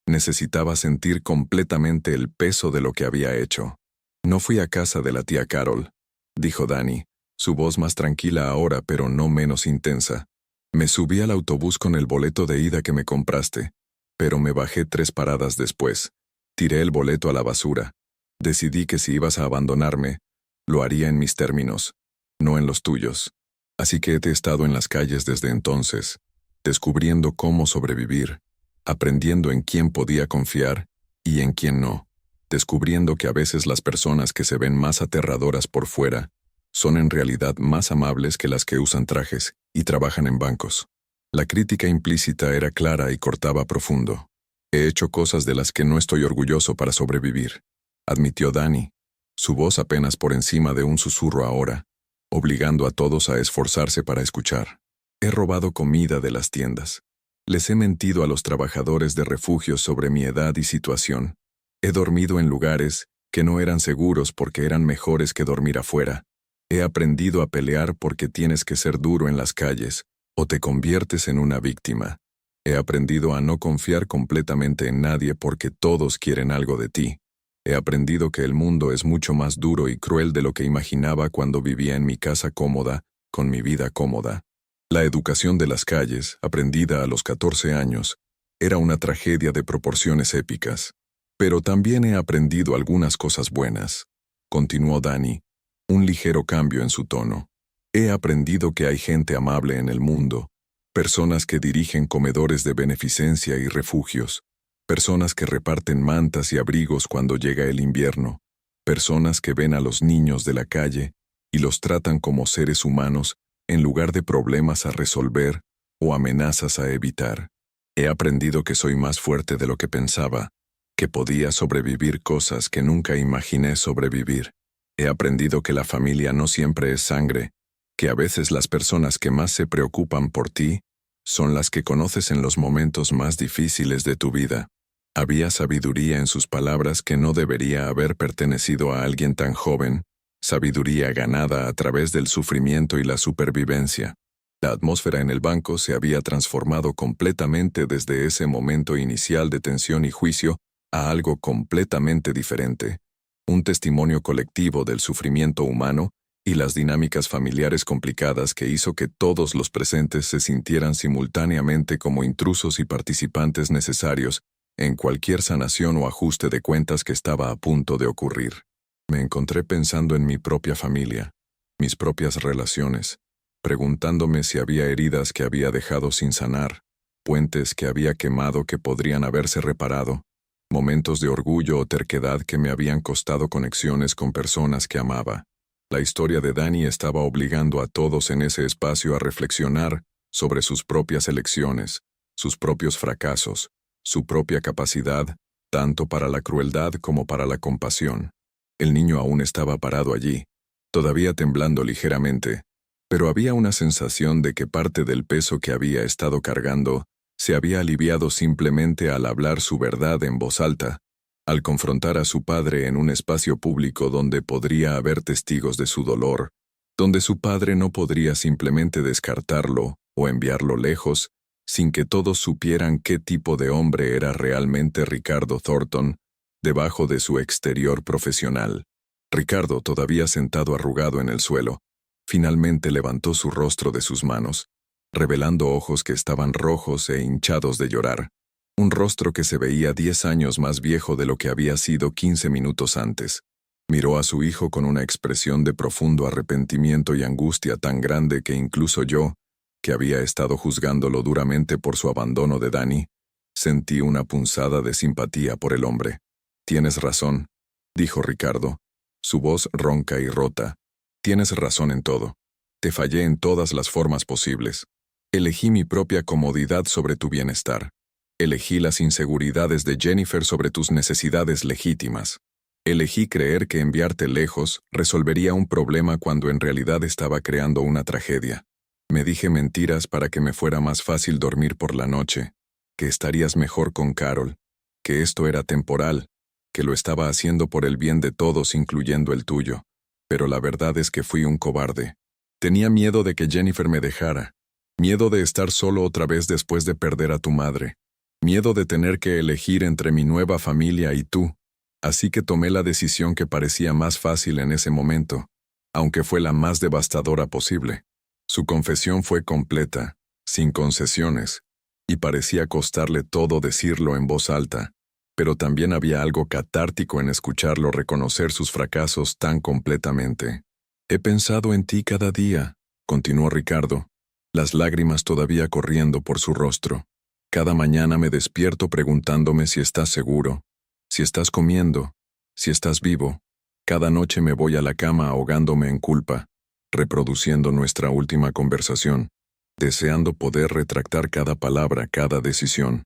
Necesitaba sentir completamente el peso de lo que había hecho. No fui a casa de la tía Carol, dijo Danny, su voz más tranquila ahora pero no menos intensa. Me subí al autobús con el boleto de ida que me compraste, pero me bajé 3 paradas después. Tiré el boleto a la basura. Decidí que si ibas a abandonarme, lo haría en mis términos, no en los tuyos. Así que he estado en las calles desde entonces, descubriendo cómo sobrevivir, aprendiendo en quién podía confiar y en quién no, descubriendo que a veces las personas que se ven más aterradoras por fuera son en realidad más amables que las que usan trajes y trabajan en bancos. La crítica implícita era clara y cortaba profundo. He hecho cosas de las que no estoy orgulloso para sobrevivir, admitió Danny, su voz apenas por encima de un susurro ahora, obligando a todos a esforzarse para escuchar. He robado comida de las tiendas. Les he mentido a los trabajadores de refugios sobre mi edad y situación. He dormido en lugares que no eran seguros porque eran mejores que dormir afuera. He aprendido a pelear porque tienes que ser duro en las calles, o te conviertes en una víctima. He aprendido a no confiar completamente en nadie porque todos quieren algo de ti. He aprendido que el mundo es mucho más duro y cruel de lo que imaginaba cuando vivía en mi casa cómoda, con mi vida cómoda. La educación de las calles, aprendida a los 14 años, era una tragedia de proporciones épicas. Pero también he aprendido algunas cosas buenas, continuó Danny, un ligero cambio en su tono. He aprendido que hay gente amable en el mundo, personas que dirigen comedores de beneficencia y refugios, personas que reparten mantas y abrigos cuando llega el invierno, personas que ven a los niños de la calle y los tratan como seres humanos en lugar de problemas a resolver o amenazas a evitar. He aprendido que soy más fuerte de lo que pensaba, que podía sobrevivir cosas que nunca imaginé sobrevivir. He aprendido que la familia no siempre es sangre, que a veces las personas que más se preocupan por ti son las que conoces en los momentos más difíciles de tu vida. Había sabiduría en sus palabras que no debería haber pertenecido a alguien tan joven, sabiduría ganada a través del sufrimiento y la supervivencia. La atmósfera en el banco se había transformado completamente desde ese momento inicial de tensión y juicio a algo completamente diferente. Un testimonio colectivo del sufrimiento humano y las dinámicas familiares complicadas que hizo que todos los presentes se sintieran simultáneamente como intrusos y participantes necesarios en cualquier sanación o ajuste de cuentas que estaba a punto de ocurrir. Me encontré pensando en mi propia familia, mis propias relaciones, preguntándome si había heridas que había dejado sin sanar, puentes que había quemado que podrían haberse reparado, momentos de orgullo o terquedad que me habían costado conexiones con personas que amaba. La historia de Danny estaba obligando a todos en ese espacio a reflexionar sobre sus propias elecciones, sus propios fracasos, su propia capacidad, tanto para la crueldad como para la compasión. El niño aún estaba parado allí, todavía temblando ligeramente, pero había una sensación de que parte del peso que había estado cargando se había aliviado simplemente al hablar su verdad en voz alta, al confrontar a su padre en un espacio público donde podría haber testigos de su dolor, donde su padre no podría simplemente descartarlo o enviarlo lejos, sin que todos supieran qué tipo de hombre era realmente Ricardo Thornton, debajo de su exterior profesional. Ricardo, todavía sentado arrugado en el suelo, finalmente levantó su rostro de sus manos, revelando ojos que estaban rojos e hinchados de llorar. Un rostro que se veía 10 años más viejo de lo que había sido 15 minutos antes. Miró a su hijo con una expresión de profundo arrepentimiento y angustia tan grande que incluso yo, que había estado juzgándolo duramente por su abandono de Dani, sentí una punzada de simpatía por el hombre. «Tienes razón», dijo Ricardo, su voz ronca y rota. «Tienes razón en todo. Te fallé en todas las formas posibles. Elegí mi propia comodidad sobre tu bienestar. Elegí las inseguridades de Jennifer sobre tus necesidades legítimas. Elegí creer que enviarte lejos resolvería un problema cuando en realidad estaba creando una tragedia. Me dije mentiras para que me fuera más fácil dormir por la noche, que estarías mejor con Carol, que esto era temporal, que lo estaba haciendo por el bien de todos incluyendo el tuyo. Pero la verdad es que fui un cobarde. Tenía miedo de que Jennifer me dejara, miedo de estar solo otra vez después de perder a tu madre, miedo de tener que elegir entre mi nueva familia y tú. Así que tomé la decisión que parecía más fácil en ese momento, aunque fue la más devastadora posible. Su confesión fue completa, sin concesiones, y parecía costarle todo decirlo en voz alta, pero también había algo catártico en escucharlo reconocer sus fracasos tan completamente. «He pensado en ti cada día», continuó Ricardo, las lágrimas todavía corriendo por su rostro. «Cada mañana me despierto preguntándome si estás seguro, si estás comiendo, si estás vivo. Cada noche me voy a la cama ahogándome en culpa, reproduciendo nuestra última conversación, deseando poder retractar cada palabra, cada decisión.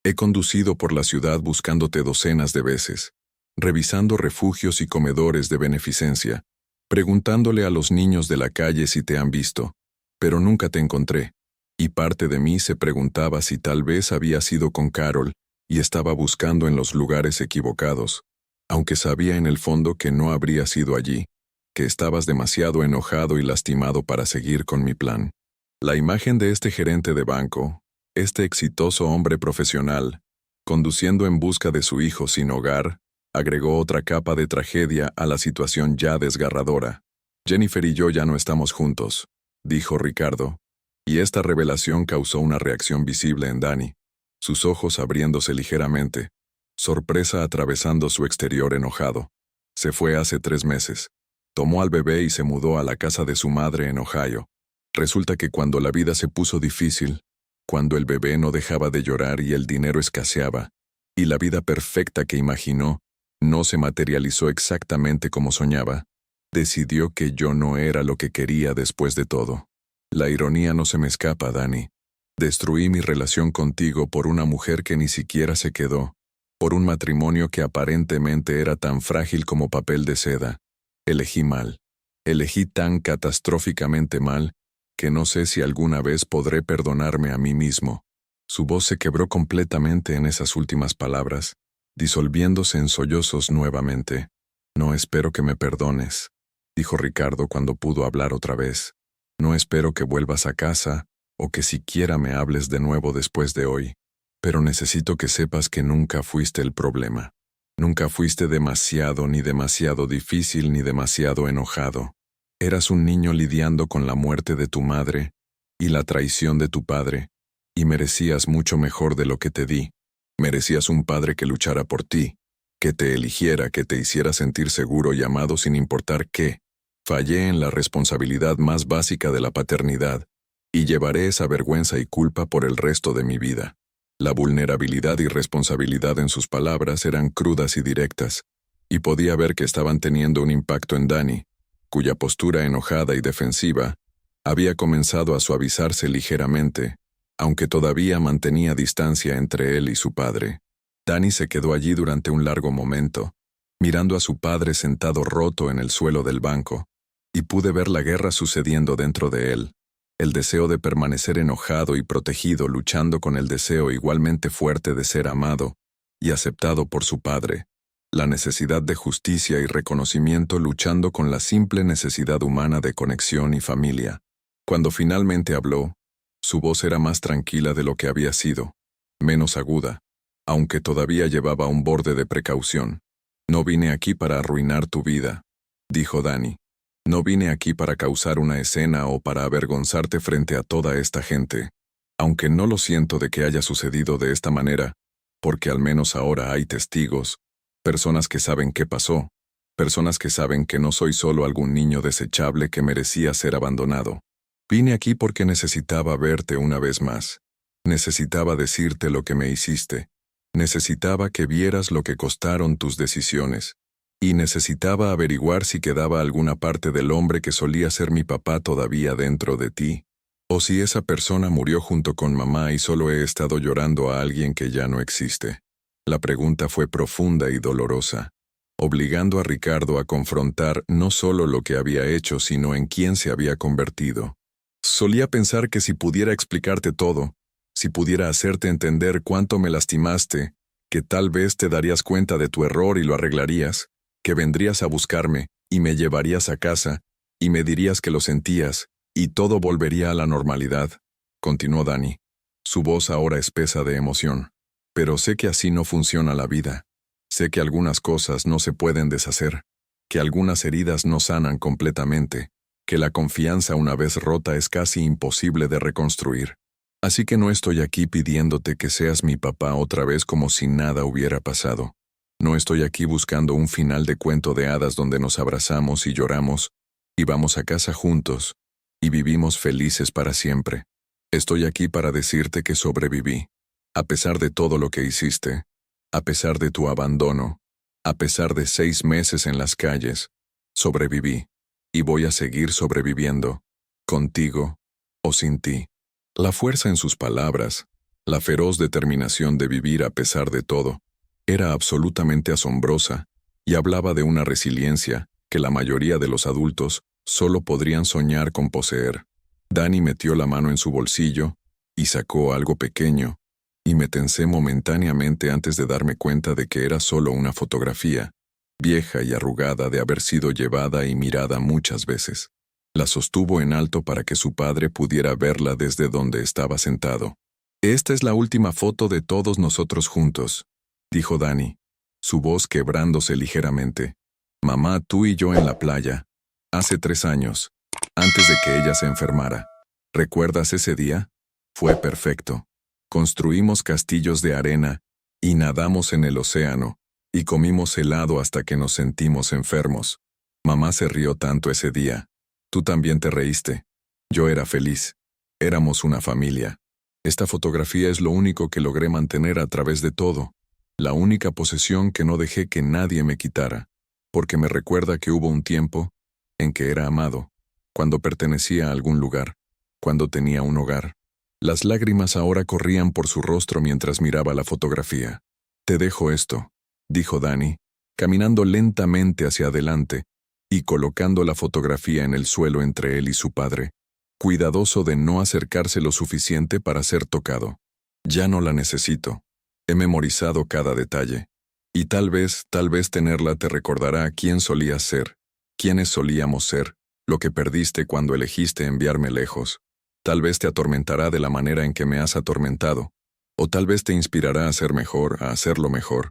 He conducido por la ciudad buscándote docenas de veces, revisando refugios y comedores de beneficencia, preguntándole a los niños de la calle si te han visto, pero nunca te encontré, y parte de mí se preguntaba si tal vez había sido con Carol y estaba buscando en los lugares equivocados, aunque sabía en el fondo que no habría sido allí, que estabas demasiado enojado y lastimado para seguir con mi plan. La imagen de este gerente de banco, este exitoso hombre profesional, conduciendo en busca de su hijo sin hogar, agregó otra capa de tragedia a la situación ya desgarradora. Jennifer y yo ya no estamos juntos», dijo Ricardo, y esta revelación causó una reacción visible en Dani, sus ojos abriéndose ligeramente, sorpresa atravesando su exterior enojado. Se fue hace 3 meses. Tomó al bebé y se mudó a la casa de su madre en Ohio. Resulta que cuando la vida se puso difícil, cuando el bebé no dejaba de llorar y el dinero escaseaba, y la vida perfecta que imaginó no se materializó exactamente como soñaba, decidió que yo no era lo que quería después de todo. La ironía no se me escapa, Dani. Destruí mi relación contigo por una mujer que ni siquiera se quedó, por un matrimonio que aparentemente era tan frágil como papel de seda. Elegí mal. Elegí tan catastróficamente mal que no sé si alguna vez podré perdonarme a mí mismo. Su voz se quebró completamente en esas últimas palabras, disolviéndose en sollozos nuevamente. «No espero que me perdones», dijo Ricardo cuando pudo hablar otra vez. «No espero que vuelvas a casa o que siquiera me hables de nuevo después de hoy, pero necesito que sepas que nunca fuiste el problema. Nunca fuiste demasiado, ni demasiado difícil, ni demasiado enojado. Eras un niño lidiando con la muerte de tu madre y la traición de tu padre, y merecías mucho mejor de lo que te di. Merecías un padre que luchara por ti, que te eligiera, que te hiciera sentir seguro y amado sin importar qué. Fallé en la responsabilidad más básica de la paternidad, y llevaré esa vergüenza y culpa por el resto de mi vida». La vulnerabilidad y responsabilidad en sus palabras eran crudas y directas, y podía ver que estaban teniendo un impacto en Dani, cuya postura enojada y defensiva había comenzado a suavizarse ligeramente, aunque todavía mantenía distancia entre él y su padre. Dani se quedó allí durante un largo momento, mirando a su padre sentado roto en el suelo del banco, y pude ver la guerra sucediendo dentro de él, el deseo de permanecer enojado y protegido luchando con el deseo igualmente fuerte de ser amado y aceptado por su padre, la necesidad de justicia y reconocimiento luchando con la simple necesidad humana de conexión y familia. Cuando finalmente habló, su voz era más tranquila de lo que había sido, menos aguda, aunque todavía llevaba un borde de precaución. No vine aquí para arruinar tu vida, dijo Dani. No vine aquí para causar una escena o para avergonzarte frente a toda esta gente. Aunque no lo siento de que haya sucedido de esta manera, porque al menos ahora hay testigos, personas que saben qué pasó, personas que saben que no soy solo algún niño desechable que merecía ser abandonado. Vine aquí porque necesitaba verte una vez más. Necesitaba decirte lo que me hiciste. Necesitaba que vieras lo que costaron tus decisiones. Y necesitaba averiguar si quedaba alguna parte del hombre que solía ser mi papá todavía dentro de ti, o si esa persona murió junto con mamá y solo he estado llorando a alguien que ya no existe. La pregunta fue profunda y dolorosa, obligando a Ricardo a confrontar no solo lo que había hecho, sino en quién se había convertido. Solía pensar que si pudiera explicarte todo, si pudiera hacerte entender cuánto me lastimaste, que tal vez te darías cuenta de tu error y lo arreglarías, que vendrías a buscarme y me llevarías a casa y me dirías que lo sentías y todo volvería a la normalidad, continuó Dani, su voz ahora espesa de emoción. Pero sé que así no funciona la vida. Sé que algunas cosas no se pueden deshacer, que algunas heridas no sanan completamente, que la confianza una vez rota es casi imposible de reconstruir. Así que no estoy aquí pidiéndote que seas mi papá otra vez como si nada hubiera pasado. No estoy aquí buscando un final de cuento de hadas donde nos abrazamos y lloramos, y vamos a casa juntos, y vivimos felices para siempre. Estoy aquí para decirte que sobreviví, a pesar de todo lo que hiciste, a pesar de tu abandono, a pesar de 6 meses en las calles, sobreviví, y voy a seguir sobreviviendo, contigo o sin ti. La fuerza en sus palabras, la feroz determinación de vivir a pesar de todo, era absolutamente asombrosa y hablaba de una resiliencia que la mayoría de los adultos solo podrían soñar con poseer. Dani metió la mano en su bolsillo y sacó algo pequeño, y me tensé momentáneamente antes de darme cuenta de que era solo una fotografía, vieja y arrugada de haber sido llevada y mirada muchas veces. La sostuvo en alto para que su padre pudiera verla desde donde estaba sentado. Esta es la última foto de todos nosotros juntos, dijo Dani, su voz quebrándose ligeramente. Mamá, tú y yo en la playa, hace 3 años, antes de que ella se enfermara. ¿Recuerdas ese día? Fue perfecto. Construimos castillos de arena, y nadamos en el océano, y comimos helado hasta que nos sentimos enfermos. Mamá se rió tanto ese día. Tú también te reíste. Yo era feliz. Éramos una familia. Esta fotografía es lo único que logré mantener a través de todo. La única posesión que no dejé que nadie me quitara, porque me recuerda que hubo un tiempo en que era amado, cuando pertenecía a algún lugar, cuando tenía un hogar. Las lágrimas ahora corrían por su rostro mientras miraba la fotografía. Te dejo esto, dijo Dani, caminando lentamente hacia adelante y colocando la fotografía en el suelo entre él y su padre, cuidadoso de no acercarse lo suficiente para ser tocado. Ya no la necesito. He memorizado cada detalle. Y tal vez tenerla te recordará quién solías ser, quiénes solíamos ser, lo que perdiste cuando elegiste enviarme lejos. Tal vez te atormentará de la manera en que me has atormentado, o tal vez te inspirará a ser mejor, a hacerlo mejor,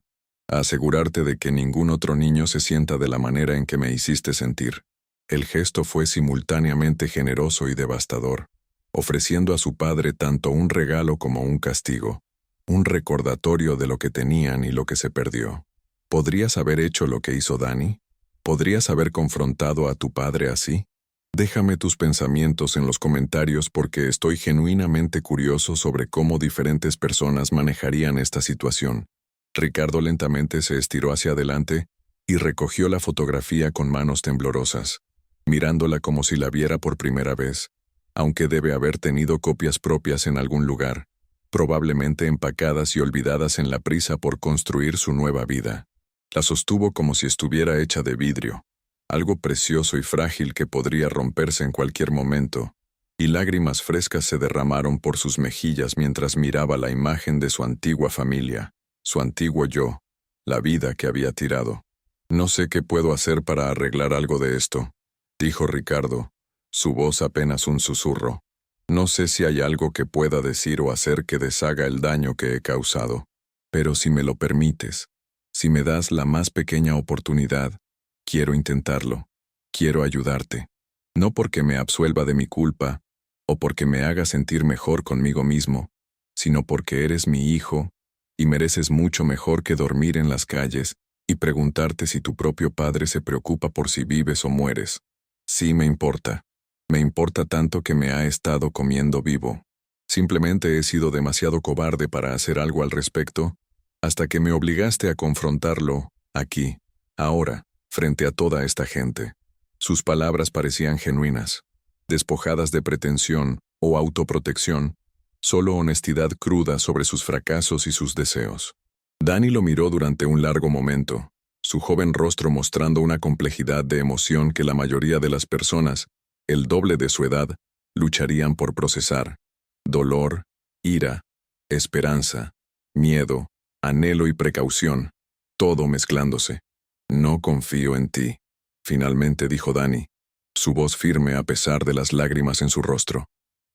a asegurarte de que ningún otro niño se sienta de la manera en que me hiciste sentir. El gesto fue simultáneamente generoso y devastador, ofreciendo a su padre tanto un regalo como un castigo. Un recordatorio de lo que tenían y lo que se perdió. ¿Podrías haber hecho lo que hizo Dani? ¿Podrías haber confrontado a tu padre así? Déjame tus pensamientos en los comentarios porque estoy genuinamente curioso sobre cómo diferentes personas manejarían esta situación. Ricardo lentamente se estiró hacia adelante y recogió la fotografía con manos temblorosas, mirándola como si la viera por primera vez, aunque debe haber tenido copias propias en algún lugar, probablemente empacadas y olvidadas en la prisa por construir su nueva vida. La sostuvo como si estuviera hecha de vidrio, algo precioso y frágil que podría romperse en cualquier momento, y lágrimas frescas se derramaron por sus mejillas mientras miraba la imagen de su antigua familia, su antiguo yo, la vida que había tirado. No sé qué puedo hacer para arreglar algo de esto, dijo Ricardo, su voz apenas un susurro. No sé si hay algo que pueda decir o hacer que deshaga el daño que he causado, pero si me lo permites, Si me das la más pequeña oportunidad, quiero intentarlo. Quiero ayudarte. No porque me absuelva de mi culpa, o porque me haga sentir mejor conmigo mismo, sino porque eres mi hijo, y mereces mucho mejor que dormir en las calles y preguntarte si tu propio padre se preocupa por si vives o mueres. Sí me importa. Me importa tanto que me ha estado comiendo vivo. Simplemente he sido demasiado cobarde para hacer algo al respecto, hasta que me obligaste a confrontarlo, aquí, ahora, frente a toda esta gente. Sus palabras parecían genuinas, despojadas de pretensión o autoprotección, solo honestidad cruda sobre sus fracasos y sus deseos. Dani lo miró durante un largo momento, su joven rostro mostrando una complejidad de emoción que la mayoría de las personas, el doble de su edad, lucharían por procesar. Dolor, ira, esperanza, miedo, anhelo y precaución, todo mezclándose. No confío en ti, finalmente dijo Dani, su voz firme a pesar de las lágrimas en su rostro.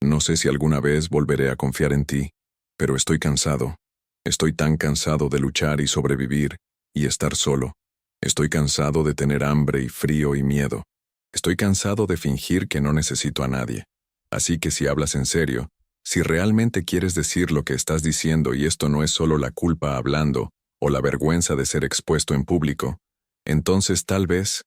No sé si alguna vez volveré a confiar en ti, pero estoy cansado. Estoy tan cansado de luchar y sobrevivir, y estar solo. Estoy cansado de tener hambre y frío y miedo. Estoy cansado de fingir que no necesito a nadie. Así que si hablas en serio, si realmente quieres decir lo que estás diciendo y esto no es solo la culpa hablando, o la vergüenza de ser expuesto en público, entonces tal vez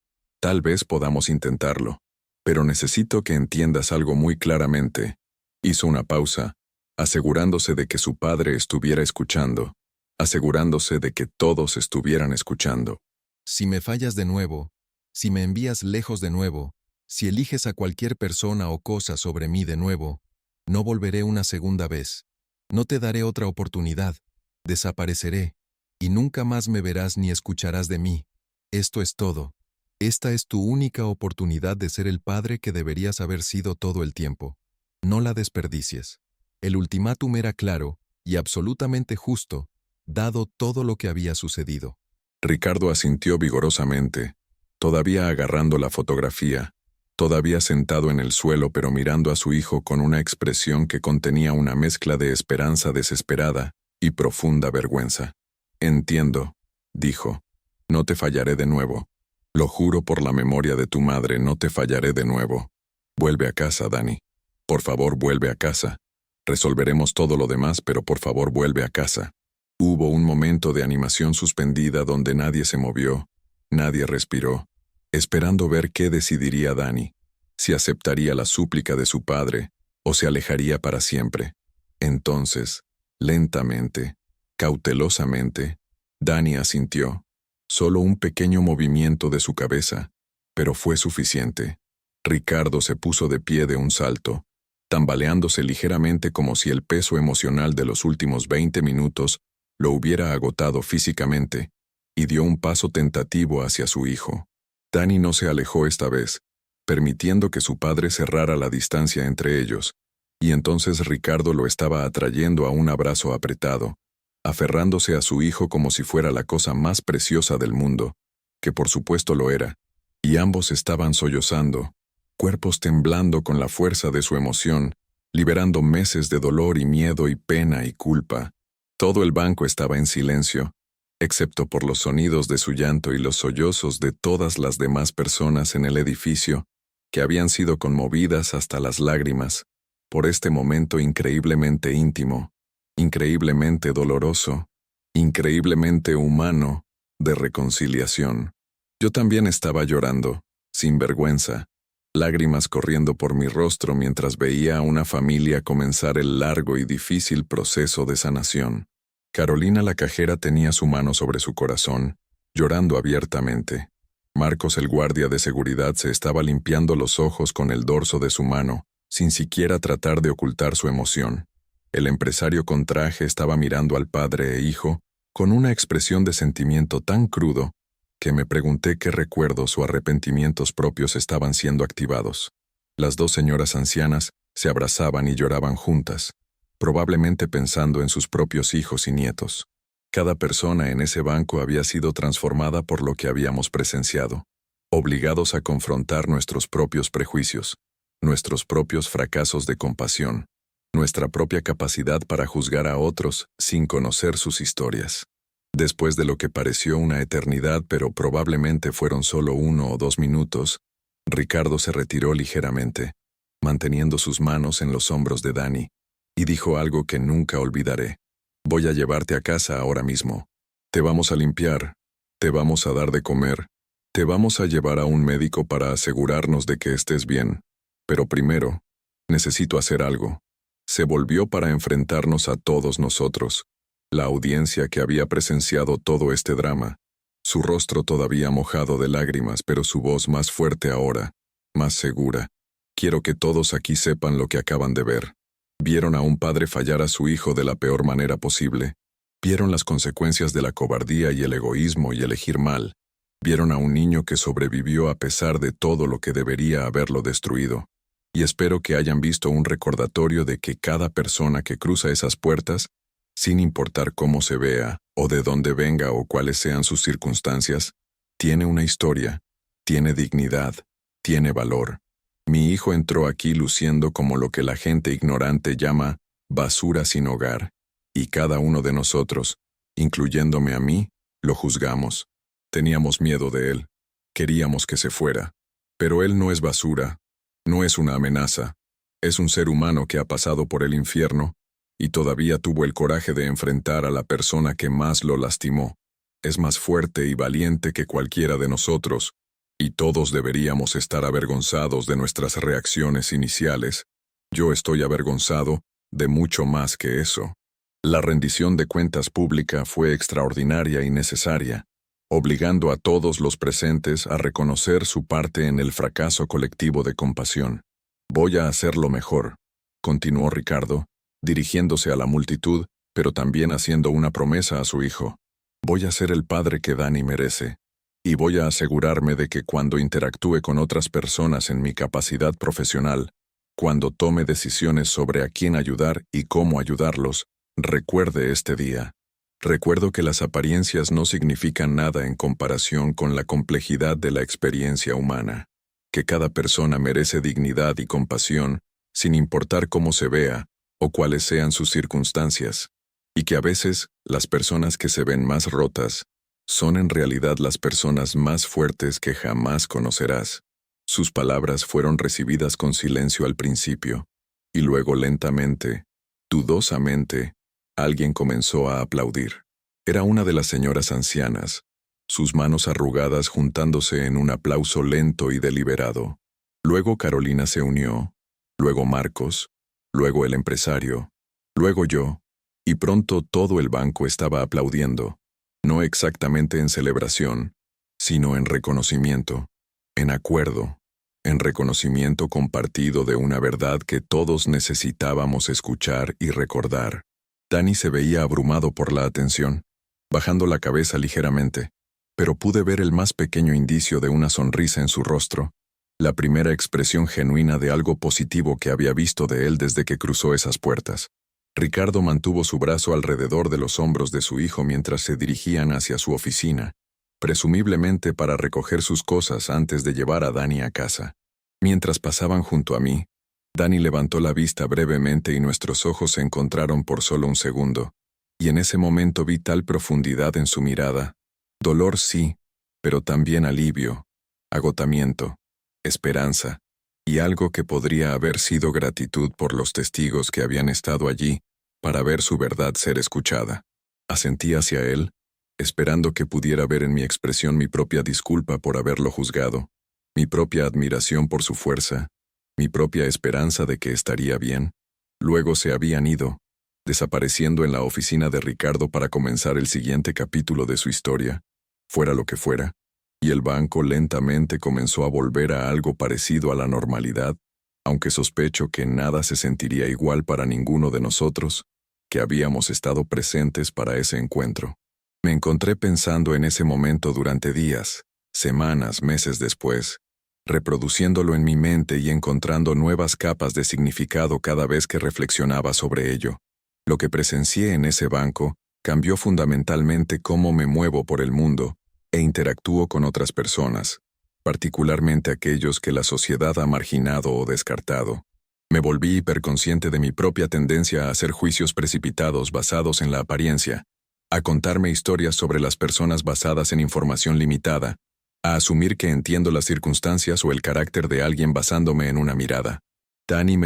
podamos intentarlo. Pero necesito que entiendas algo muy claramente. Hizo una pausa, asegurándose de que su padre estuviera escuchando, asegurándose de que todos estuvieran escuchando. Si me fallas de nuevo, si me envías lejos de nuevo, si eliges a cualquier persona o cosa sobre mí de nuevo, no volveré una segunda vez. No te daré otra oportunidad. Desapareceré, y nunca más me verás ni escucharás de mí. Esto es todo. Esta es tu única oportunidad de ser el padre que deberías haber sido todo el tiempo. No la desperdicies. El ultimátum era claro y absolutamente justo, dado todo lo que había sucedido. Ricardo asintió vigorosamente, todavía agarrando la fotografía, todavía sentado en el suelo pero mirando a su hijo con una expresión que contenía una mezcla de esperanza desesperada y profunda vergüenza. Entiendo, dijo. No te fallaré de nuevo. Lo juro por la memoria de tu madre, no te fallaré de nuevo. Vuelve a casa, Dani. Por favor, vuelve a casa. Resolveremos todo lo demás, pero por favor, vuelve a casa. Hubo un momento de animación suspendida donde nadie se movió, nadie respiró, esperando ver qué decidiría Dani, si aceptaría la súplica de su padre o se alejaría para siempre. Entonces, lentamente, cautelosamente, Dani asintió. Solo un pequeño movimiento de su cabeza, pero fue suficiente. Ricardo se puso de pie de un salto, tambaleándose ligeramente como si el peso emocional de los últimos 20 minutos lo hubiera agotado físicamente, y dio un paso tentativo hacia su hijo. Dani no se alejó esta vez, permitiendo que su padre cerrara la distancia entre ellos, y entonces Ricardo lo estaba atrayendo a un abrazo apretado, aferrándose a su hijo como si fuera la cosa más preciosa del mundo, que por supuesto lo era, y ambos estaban sollozando, cuerpos temblando con la fuerza de su emoción, liberando meses de dolor y miedo y pena y culpa. Todo el banco estaba en silencio, excepto por los sonidos de su llanto y los sollozos de todas las demás personas en el edificio, que habían sido conmovidas hasta las lágrimas, por este momento increíblemente íntimo, increíblemente doloroso, increíblemente humano, de reconciliación. Yo también estaba llorando, sin vergüenza, lágrimas corriendo por mi rostro mientras veía a una familia comenzar el largo y difícil proceso de sanación. Carolina la cajera tenía su mano sobre su corazón, llorando abiertamente. Marcos el guardia de seguridad se estaba limpiando los ojos con el dorso de su mano, sin siquiera tratar de ocultar su emoción. El empresario con traje estaba mirando al padre e hijo con una expresión de sentimiento tan crudo que me pregunté qué recuerdos o arrepentimientos propios estaban siendo activados. Las dos señoras ancianas se abrazaban y lloraban juntas, probablemente pensando en sus propios hijos y nietos. Cada persona en ese banco había sido transformada por lo que habíamos presenciado, obligados a confrontar nuestros propios prejuicios, nuestros propios fracasos de compasión, nuestra propia capacidad para juzgar a otros sin conocer sus historias. Después de lo que pareció una eternidad, pero probablemente fueron solo 1 o 2 minutos, Ricardo se retiró ligeramente, manteniendo sus manos en los hombros de Dani, y dijo algo que nunca olvidaré. Voy a llevarte a casa ahora mismo. Te vamos a limpiar, te vamos a dar de comer, te vamos a llevar a un médico para asegurarnos de que estés bien. Pero primero, necesito hacer algo. Se volvió para enfrentarnos a todos nosotros, la audiencia que había presenciado todo este drama, su rostro todavía mojado de lágrimas, pero su voz más fuerte ahora, más segura. Quiero que todos aquí sepan lo que acaban de ver. Vieron a un padre fallar a su hijo de la peor manera posible. Vieron las consecuencias de la cobardía y el egoísmo y elegir mal. Vieron a un niño que sobrevivió a pesar de todo lo que debería haberlo destruido. Y espero que hayan visto un recordatorio de que cada persona que cruza esas puertas, sin importar cómo se vea, o de dónde venga o cuáles sean sus circunstancias, tiene una historia, tiene dignidad, tiene valor. Mi hijo entró aquí luciendo como lo que la gente ignorante llama basura sin hogar, y cada uno de nosotros, incluyéndome a mí, lo juzgamos. Teníamos miedo de él, queríamos que se fuera. Pero él no es basura, no es una amenaza, es un ser humano que ha pasado por el infierno y todavía tuvo el coraje de enfrentar a la persona que más lo lastimó. Es más fuerte y valiente que cualquiera de nosotros, y todos deberíamos estar avergonzados de nuestras reacciones iniciales. Yo estoy avergonzado de mucho más que eso. La rendición de cuentas pública fue extraordinaria y necesaria, obligando a todos los presentes a reconocer su parte en el fracaso colectivo de compasión. Voy a hacerlo mejor, continuó Ricardo, dirigiéndose a la multitud, pero también haciendo una promesa a su hijo. Voy a ser el padre que Dani merece, y voy a asegurarme de que cuando interactúe con otras personas en mi capacidad profesional, cuando tome decisiones sobre a quién ayudar y cómo ayudarlos, recuerde este día. Recuerdo que las apariencias no significan nada en comparación con la complejidad de la experiencia humana, que cada persona merece dignidad y compasión, sin importar cómo se vea o cuáles sean sus circunstancias, y que a veces las personas que se ven más rotas son en realidad las personas más fuertes que jamás conocerás. Sus palabras fueron recibidas con silencio al principio, y luego lentamente, dudosamente, alguien comenzó a aplaudir. Era una de las señoras ancianas, sus manos arrugadas juntándose en un aplauso lento y deliberado. Luego Carolina se unió, luego Marcos, luego el empresario, luego yo, y pronto todo el banco estaba aplaudiendo, no exactamente en celebración, sino en reconocimiento, en acuerdo, en reconocimiento compartido de una verdad que todos necesitábamos escuchar y recordar. Dani se veía abrumado por la atención, bajando la cabeza ligeramente, pero pude ver el más pequeño indicio de una sonrisa en su rostro, la primera expresión genuina de algo positivo que había visto de él desde que cruzó esas puertas. Ricardo mantuvo su brazo alrededor de los hombros de su hijo mientras se dirigían hacia su oficina, presumiblemente para recoger sus cosas antes de llevar a Dani a casa. Mientras pasaban junto a mí, Dani levantó la vista brevemente y nuestros ojos se encontraron por solo un segundo, y en ese momento vi tal profundidad en su mirada. Dolor sí, pero también alivio, agotamiento, esperanza, y algo que podría haber sido gratitud por los testigos que habían estado allí para ver su verdad ser escuchada. Asentí hacia él, esperando que pudiera ver en mi expresión mi propia disculpa por haberlo juzgado, mi propia admiración por su fuerza, mi propia esperanza de que estaría bien. Luego se habían ido, desapareciendo en la oficina de Ricardo para comenzar el siguiente capítulo de su historia, fuera lo que fuera, y el banco lentamente comenzó a volver a algo parecido a la normalidad, aunque sospecho que nada se sentiría igual para ninguno de nosotros, que habíamos estado presentes para ese encuentro. Me encontré pensando en ese momento durante días, semanas, meses después, reproduciéndolo en mi mente y encontrando nuevas capas de significado cada vez que reflexionaba sobre ello. Lo que presencié en ese banco cambió fundamentalmente cómo me muevo por el mundo e interactúo con otras personas, particularmente aquellos que la sociedad ha marginado o descartado. Me volví hiperconsciente de mi propia tendencia a hacer juicios precipitados basados en la apariencia, a contarme historias sobre las personas basadas en información limitada, a asumir que entiendo las circunstancias o el carácter de alguien basándome en una mirada. Dani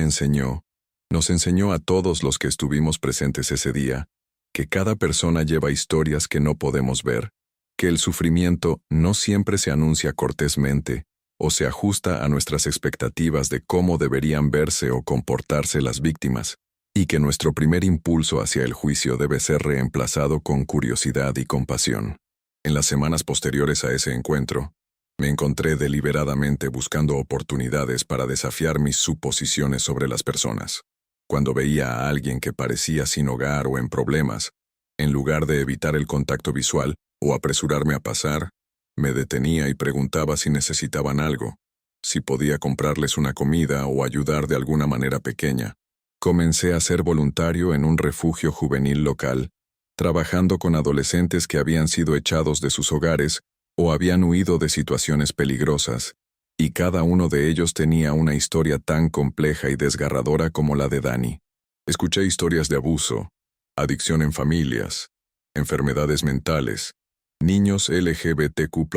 nos enseñó a todos los que estuvimos presentes ese día, que cada persona lleva historias que no podemos ver, que el sufrimiento no siempre se anuncia cortésmente o se ajusta a nuestras expectativas de cómo deberían verse o comportarse las víctimas, y que nuestro primer impulso hacia el juicio debe ser reemplazado con curiosidad y compasión. En las semanas posteriores a ese encuentro, me encontré deliberadamente buscando oportunidades para desafiar mis suposiciones sobre las personas. Cuando veía a alguien que parecía sin hogar o en problemas, en lugar de evitar el contacto visual o apresurarme a pasar, me detenía y preguntaba si necesitaban algo, si podía comprarles una comida o ayudar de alguna manera pequeña. Comencé a ser voluntario en un refugio juvenil local, trabajando con adolescentes que habían sido echados de sus hogares o habían huido de situaciones peligrosas, y cada uno de ellos tenía una historia tan compleja y desgarradora como la de Dani. Escuché historias de abuso, adicción en familias, enfermedades mentales, niños LGBTQ+,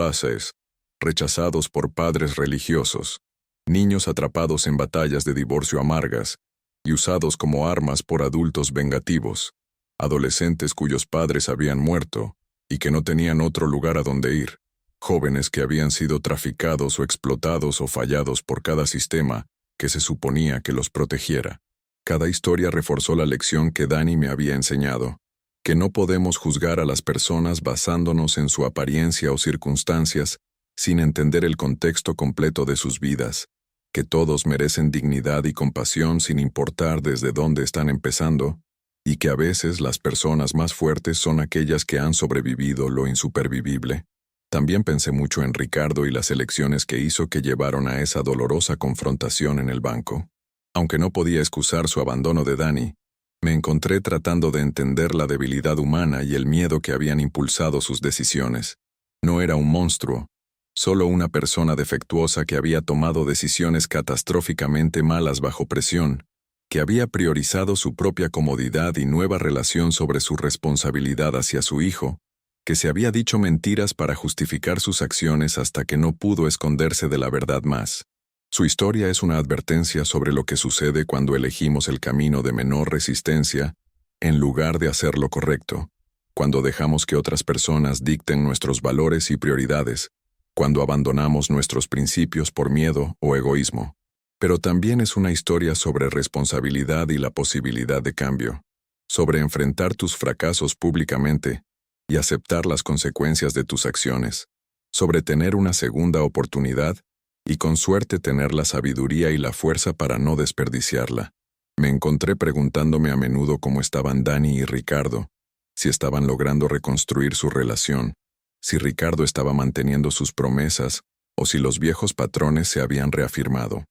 rechazados por padres religiosos, niños atrapados en batallas de divorcio amargas y usados como armas por adultos vengativos, adolescentes cuyos padres habían muerto y que no tenían otro lugar a donde ir, jóvenes que habían sido traficados o explotados o fallados por cada sistema que se suponía que los protegiera. Cada historia reforzó la lección que Dani me había enseñado, que no podemos juzgar a las personas basándonos en su apariencia o circunstancias sin entender el contexto completo de sus vidas, que todos merecen dignidad y compasión sin importar desde dónde están empezando, y que a veces las personas más fuertes son aquellas que han sobrevivido lo insupervivible. También pensé mucho en Ricardo y las elecciones que hizo que llevaron a esa dolorosa confrontación en el banco. Aunque no podía excusar su abandono de Dani, me encontré tratando de entender la debilidad humana y el miedo que habían impulsado sus decisiones. No era un monstruo, solo una persona defectuosa que había tomado decisiones catastróficamente malas bajo presión, que había priorizado su propia comodidad y nueva relación sobre su responsabilidad hacia su hijo, que se había dicho mentiras para justificar sus acciones hasta que no pudo esconderse de la verdad más. Su historia es una advertencia sobre lo que sucede cuando elegimos el camino de menor resistencia en lugar de hacer lo correcto, cuando dejamos que otras personas dicten nuestros valores y prioridades, cuando abandonamos nuestros principios por miedo o egoísmo. Pero también es una historia sobre responsabilidad y la posibilidad de cambio, sobre enfrentar tus fracasos públicamente y aceptar las consecuencias de tus acciones, sobre tener una segunda oportunidad y con suerte tener la sabiduría y la fuerza para no desperdiciarla. Me encontré preguntándome a menudo cómo estaban Dani y Ricardo, si estaban logrando reconstruir su relación, si Ricardo estaba manteniendo sus promesas o si los viejos patrones se habían reafirmado.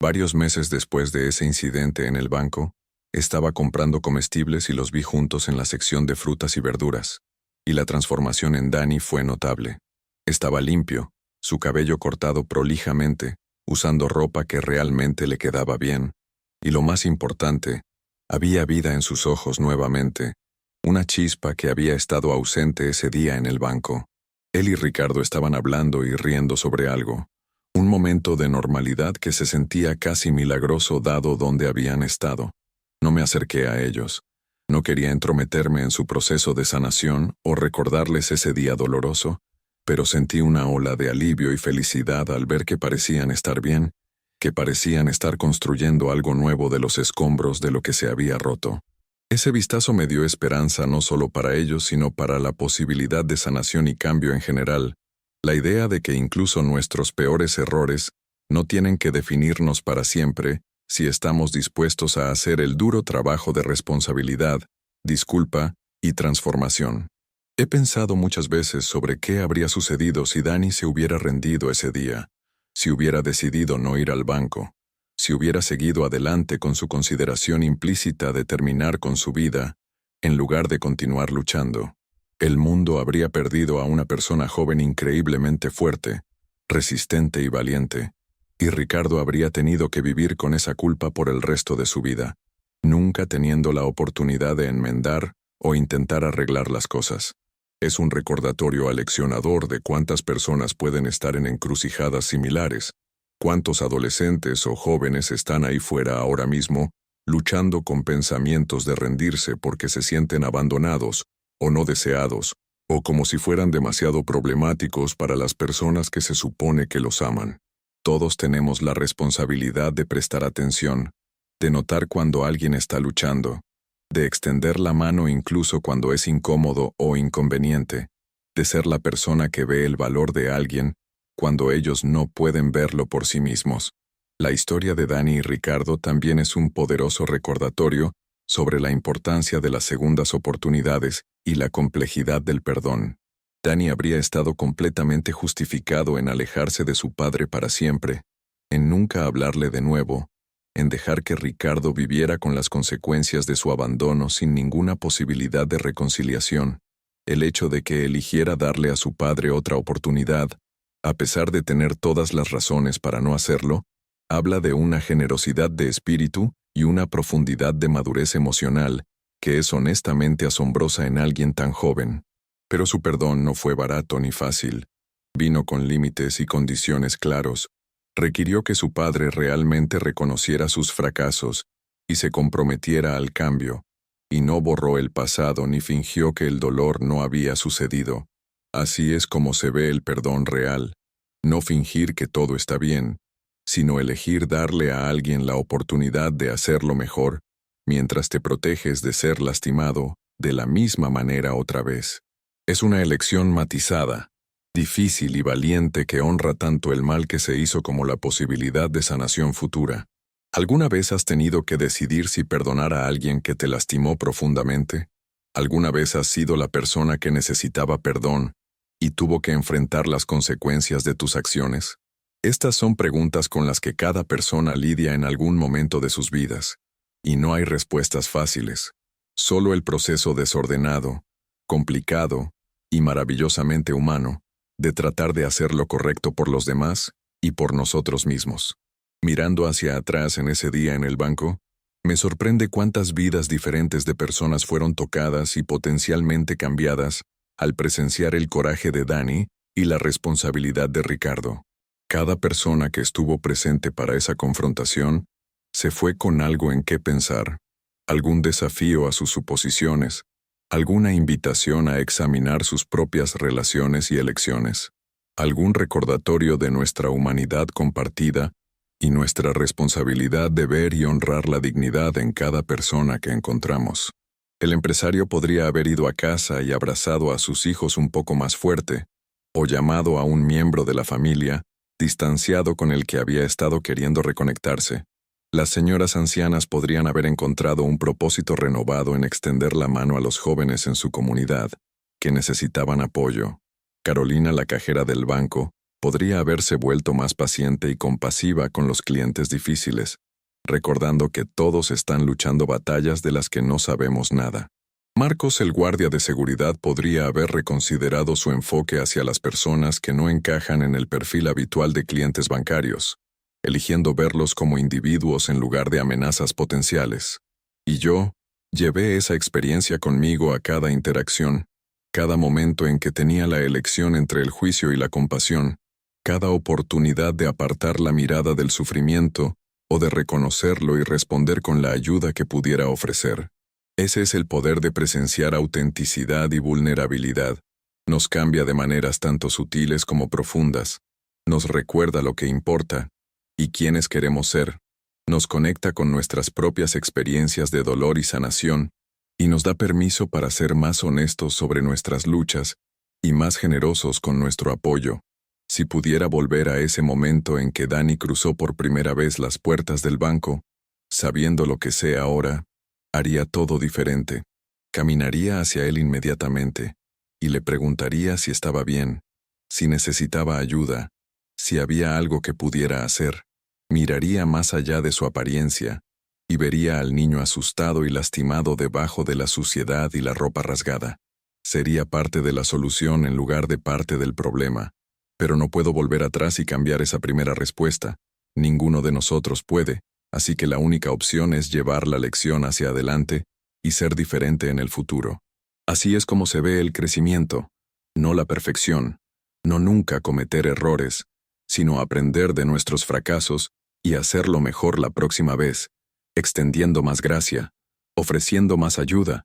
Varios meses después de ese incidente en el banco, estaba comprando comestibles y los vi juntos en la sección de frutas y verduras. Y la transformación en Dani fue notable. Estaba limpio, su cabello cortado prolijamente, usando ropa que realmente le quedaba bien. Y lo más importante, había vida en sus ojos nuevamente, una chispa que había estado ausente ese día en el banco. Él y Ricardo estaban hablando y riendo sobre algo, un momento de normalidad que se sentía casi milagroso dado donde habían estado. No me acerqué a ellos. No quería entrometerme en su proceso de sanación o recordarles ese día doloroso, pero sentí una ola de alivio y felicidad al ver que parecían estar bien, que parecían estar construyendo algo nuevo de los escombros de lo que se había roto. Ese vistazo me dio esperanza no solo para ellos, sino para la posibilidad de sanación y cambio en general, la idea de que incluso nuestros peores errores no tienen que definirnos para siempre, si estamos dispuestos a hacer el duro trabajo de responsabilidad, disculpa y transformación. He pensado muchas veces sobre qué habría sucedido si Dani se hubiera rendido ese día, si hubiera decidido no ir al banco, si hubiera seguido adelante con su consideración implícita de terminar con su vida, en lugar de continuar luchando. El mundo habría perdido a una persona joven increíblemente fuerte, resistente y valiente, y Ricardo habría tenido que vivir con esa culpa por el resto de su vida, nunca teniendo la oportunidad de enmendar o intentar arreglar las cosas. Es un recordatorio aleccionador de cuántas personas pueden estar en encrucijadas similares, cuántos adolescentes o jóvenes están ahí fuera ahora mismo, luchando con pensamientos de rendirse porque se sienten abandonados o no deseados, o como si fueran demasiado problemáticos para las personas que se supone que los aman. Todos tenemos la responsabilidad de prestar atención, de notar cuando alguien está luchando, de extender la mano incluso cuando es incómodo o inconveniente, de ser la persona que ve el valor de alguien cuando ellos no pueden verlo por sí mismos. La historia de Dani y Ricardo también es un poderoso recordatorio sobre la importancia de las segundas oportunidades y la complejidad del perdón. Dani habría estado completamente justificado en alejarse de su padre para siempre, en nunca hablarle de nuevo, en dejar que Ricardo viviera con las consecuencias de su abandono sin ninguna posibilidad de reconciliación. El hecho de que eligiera darle a su padre otra oportunidad, a pesar de tener todas las razones para no hacerlo, habla de una generosidad de espíritu y una profundidad de madurez emocional que es honestamente asombrosa en alguien tan joven. Pero su perdón no fue barato ni fácil. Vino con límites y condiciones claros. Requirió que su padre realmente reconociera sus fracasos y se comprometiera al cambio, y no borró el pasado ni fingió que el dolor no había sucedido. Así es como se ve el perdón real. No fingir que todo está bien, sino elegir darle a alguien la oportunidad de hacerlo mejor, mientras te proteges de ser lastimado de la misma manera otra vez. Es una elección matizada, difícil y valiente que honra tanto el mal que se hizo como la posibilidad de sanación futura. ¿Alguna vez has tenido que decidir si perdonar a alguien que te lastimó profundamente? ¿Alguna vez has sido la persona que necesitaba perdón y tuvo que enfrentar las consecuencias de tus acciones? Estas son preguntas con las que cada persona lidia en algún momento de sus vidas, y no hay respuestas fáciles. Solo el proceso desordenado, complicado y maravillosamente humano de tratar de hacer lo correcto por los demás y por nosotros mismos. Mirando hacia atrás en ese día en el banco, me sorprende cuántas vidas diferentes de personas fueron tocadas y potencialmente cambiadas al presenciar el coraje de Dani y la responsabilidad de Ricardo. Cada persona que estuvo presente para esa confrontación se fue con algo en qué pensar, algún desafío a sus suposiciones, alguna invitación a examinar sus propias relaciones y elecciones, algún recordatorio de nuestra humanidad compartida y nuestra responsabilidad de ver y honrar la dignidad en cada persona que encontramos. El empresario podría haber ido a casa y abrazado a sus hijos un poco más fuerte, o llamado a un miembro de la familia, distanciado con el que había estado queriendo reconectarse. Las señoras ancianas podrían haber encontrado un propósito renovado en extender la mano a los jóvenes en su comunidad, que necesitaban apoyo. Carolina, la cajera del banco, podría haberse vuelto más paciente y compasiva con los clientes difíciles, recordando que todos están luchando batallas de las que no sabemos nada. Marcos, el guardia de seguridad, podría haber reconsiderado su enfoque hacia las personas que no encajan en el perfil habitual de clientes bancarios, eligiendo verlos como individuos en lugar de amenazas potenciales. Y yo llevé esa experiencia conmigo a cada interacción, cada momento en que tenía la elección entre el juicio y la compasión, cada oportunidad de apartar la mirada del sufrimiento o de reconocerlo y responder con la ayuda que pudiera ofrecer. Ese es el poder de presenciar autenticidad y vulnerabilidad. Nos cambia de maneras tanto sutiles como profundas, nos recuerda lo que importa y quiénes queremos ser, nos conecta con nuestras propias experiencias de dolor y sanación, y nos da permiso para ser más honestos sobre nuestras luchas y más generosos con nuestro apoyo. Si pudiera volver a ese momento en que Dani cruzó por primera vez las puertas del banco, sabiendo lo que sé ahora, haría todo diferente. Caminaría hacia él inmediatamente, y le preguntaría si estaba bien, si necesitaba ayuda, si había algo que pudiera hacer. Miraría más allá de su apariencia, y vería al niño asustado y lastimado debajo de la suciedad y la ropa rasgada. Sería parte de la solución en lugar de parte del problema. Pero no puedo volver atrás y cambiar esa primera respuesta. Ninguno de nosotros puede, así que la única opción es llevar la lección hacia adelante y ser diferente en el futuro. Así es como se ve el crecimiento, no la perfección, no nunca cometer errores, sino aprender de nuestros fracasos y hacerlo mejor la próxima vez, extendiendo más gracia, ofreciendo más ayuda,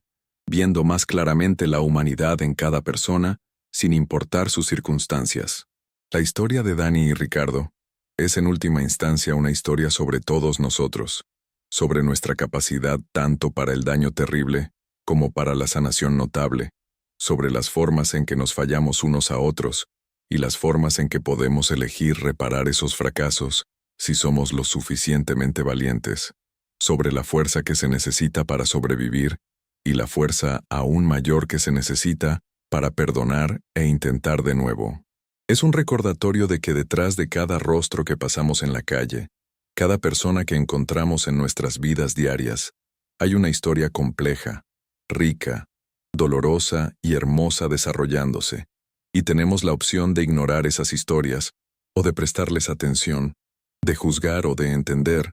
viendo más claramente la humanidad en cada persona, sin importar sus circunstancias. La historia de Dani y Ricardo es en última instancia una historia sobre todos nosotros, sobre nuestra capacidad tanto para el daño terrible como para la sanación notable, sobre las formas en que nos fallamos unos a otros y las formas en que podemos elegir reparar esos fracasos si somos lo suficientemente valientes, sobre la fuerza que se necesita para sobrevivir y la fuerza aún mayor que se necesita para perdonar e intentar de nuevo. Es un recordatorio de que detrás de cada rostro que pasamos en la calle, cada persona que encontramos en nuestras vidas diarias, hay una historia compleja, rica, dolorosa y hermosa desarrollándose, y tenemos la opción de ignorar esas historias, o de prestarles atención, de juzgar o de entender,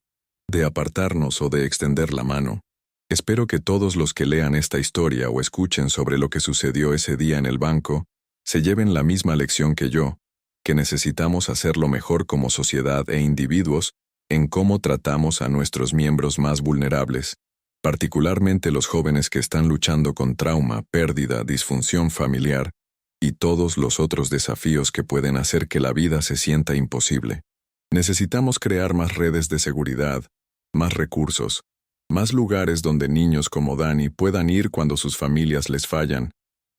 de apartarnos o de extender la mano. Espero que todos los que lean esta historia o escuchen sobre lo que sucedió ese día en el banco, se lleven la misma lección que yo, que necesitamos hacerlo mejor como sociedad e individuos en cómo tratamos a nuestros miembros más vulnerables, particularmente los jóvenes que están luchando con trauma, pérdida, disfunción familiar y todos los otros desafíos que pueden hacer que la vida se sienta imposible. Necesitamos crear más redes de seguridad, más recursos, más lugares donde niños como Dani puedan ir cuando sus familias les fallan.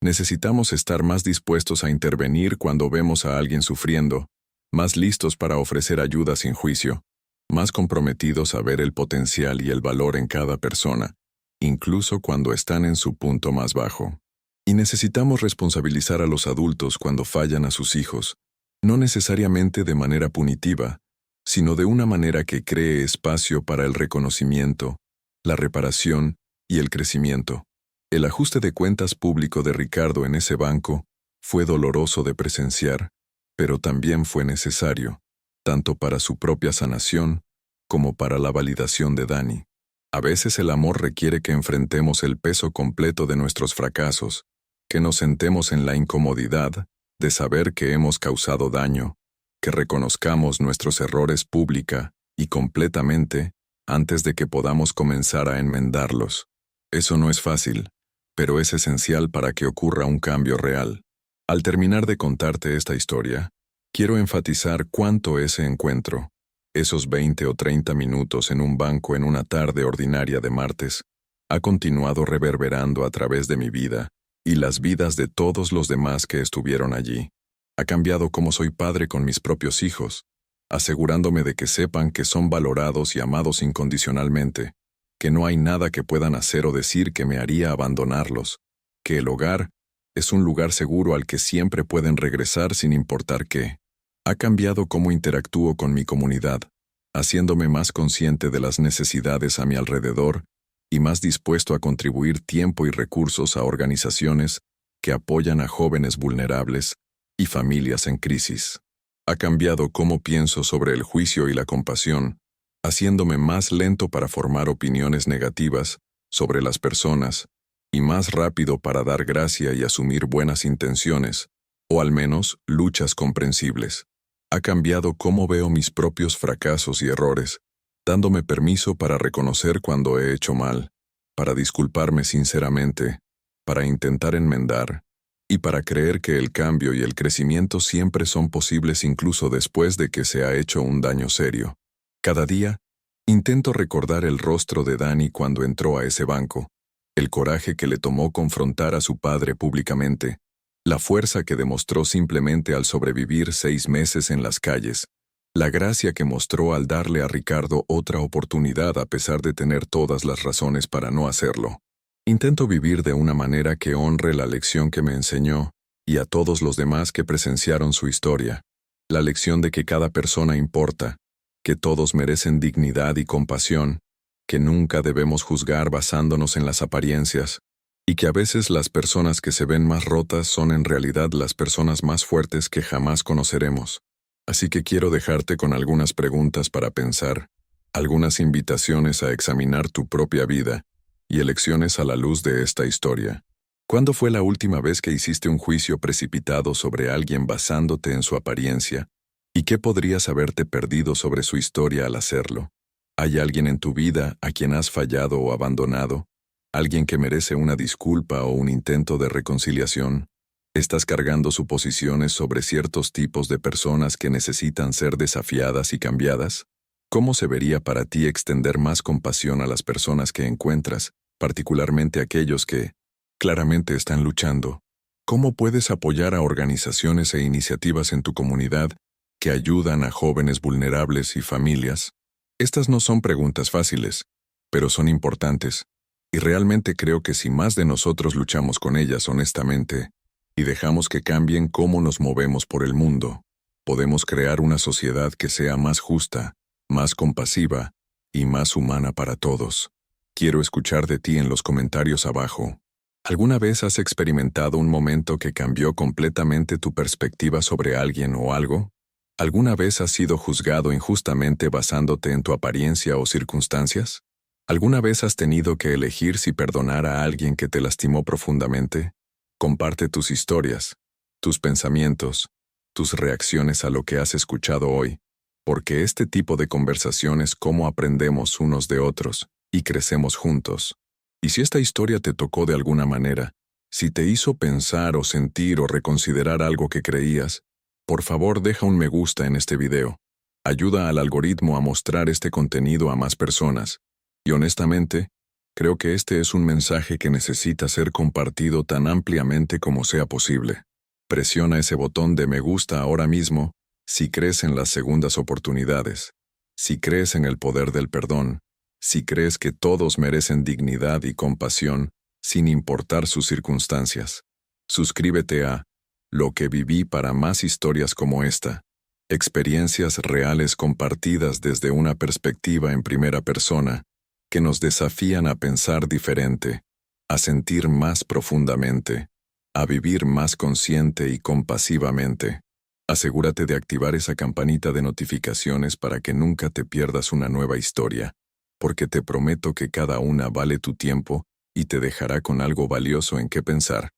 Necesitamos estar más dispuestos a intervenir cuando vemos a alguien sufriendo, más listos para ofrecer ayuda sin juicio, más comprometidos a ver el potencial y el valor en cada persona, incluso cuando están en su punto más bajo. Y necesitamos responsabilizar a los adultos cuando fallan a sus hijos, no necesariamente de manera punitiva, sino de una manera que cree espacio para el reconocimiento, la reparación y el crecimiento. El ajuste de cuentas público de Ricardo en ese banco fue doloroso de presenciar, pero también fue necesario, tanto para su propia sanación como para la validación de Dani. A veces el amor requiere que enfrentemos el peso completo de nuestros fracasos, que nos sentemos en la incomodidad de saber que hemos causado daño, que reconozcamos nuestros errores pública y completamente antes de que podamos comenzar a enmendarlos. Eso no es fácil, pero es esencial para que ocurra un cambio real. Al terminar de contarte esta historia, quiero enfatizar cuánto ese encuentro, esos 20 o 30 minutos en un banco en una tarde ordinaria de martes, ha continuado reverberando a través de mi vida y las vidas de todos los demás que estuvieron allí. Ha cambiado cómo soy padre con mis propios hijos, asegurándome de que sepan que son valorados y amados incondicionalmente, que no hay nada que puedan hacer o decir que me haría abandonarlos, que el hogar es un lugar seguro al que siempre pueden regresar sin importar qué. Ha cambiado cómo interactúo con mi comunidad, haciéndome más consciente de las necesidades a mi alrededor y más dispuesto a contribuir tiempo y recursos a organizaciones que apoyan a jóvenes vulnerables y familias en crisis. Ha cambiado cómo pienso sobre el juicio y la compasión, haciéndome más lento para formar opiniones negativas sobre las personas y más rápido para dar gracia y asumir buenas intenciones, o al menos luchas comprensibles. Ha cambiado cómo veo mis propios fracasos y errores, dándome permiso para reconocer cuando he hecho mal, para disculparme sinceramente, para intentar enmendar, y para creer que el cambio y el crecimiento siempre son posibles incluso después de que se ha hecho un daño serio. Cada día, intento recordar el rostro de Dani cuando entró a ese banco, el coraje que le tomó confrontar a su padre públicamente, la fuerza que demostró simplemente al sobrevivir 6 meses en las calles, la gracia que mostró al darle a Ricardo otra oportunidad a pesar de tener todas las razones para no hacerlo. Intento vivir de una manera que honre la lección que me enseñó y a todos los demás que presenciaron su historia, la lección de que cada persona importa, que todos merecen dignidad y compasión, que nunca debemos juzgar basándonos en las apariencias, y que a veces las personas que se ven más rotas son en realidad las personas más fuertes que jamás conoceremos. Así que quiero dejarte con algunas preguntas para pensar, algunas invitaciones a examinar tu propia vida y elecciones a la luz de esta historia. ¿Cuándo fue la última vez que hiciste un juicio precipitado sobre alguien basándote en su apariencia? ¿Y qué podrías haberte perdido sobre su historia al hacerlo? ¿Hay alguien en tu vida a quien has fallado o abandonado? ¿Alguien que merece una disculpa o un intento de reconciliación? ¿Estás cargando suposiciones sobre ciertos tipos de personas que necesitan ser desafiadas y cambiadas? ¿Cómo se vería para ti extender más compasión a las personas que encuentras, particularmente aquellos que claramente están luchando? ¿Cómo puedes apoyar a organizaciones e iniciativas en tu comunidad que ayudan a jóvenes vulnerables y familias? Estas no son preguntas fáciles, pero son importantes, y realmente creo que si más de nosotros luchamos con ellas honestamente y dejamos que cambien cómo nos movemos por el mundo, podemos crear una sociedad que sea más justa, más compasiva y más humana para todos. Quiero escuchar de ti en los comentarios abajo. ¿Alguna vez has experimentado un momento que cambió completamente tu perspectiva sobre alguien o algo? ¿Alguna vez has sido juzgado injustamente basándote en tu apariencia o circunstancias? ¿Alguna vez has tenido que elegir si perdonar a alguien que te lastimó profundamente? Comparte tus historias, tus pensamientos, tus reacciones a lo que has escuchado hoy, porque este tipo de conversación es cómo aprendemos unos de otros y crecemos juntos. Y si esta historia te tocó de alguna manera, si te hizo pensar o sentir o reconsiderar algo que creías, por favor deja un me gusta en este video. Ayuda al algoritmo a mostrar este contenido a más personas. Y honestamente, creo que este es un mensaje que necesita ser compartido tan ampliamente como sea posible. Presiona ese botón de me gusta ahora mismo si crees en las segundas oportunidades, si crees en el poder del perdón, si crees que todos merecen dignidad y compasión sin importar sus circunstancias. Suscríbete a Lo que viví para más historias como esta, experiencias reales compartidas desde una perspectiva en primera persona que nos desafían a pensar diferente, a sentir más profundamente, a vivir más consciente y compasivamente. Asegúrate de activar esa campanita de notificaciones para que nunca te pierdas una nueva historia, porque te prometo que cada una vale tu tiempo y te dejará con algo valioso en qué pensar.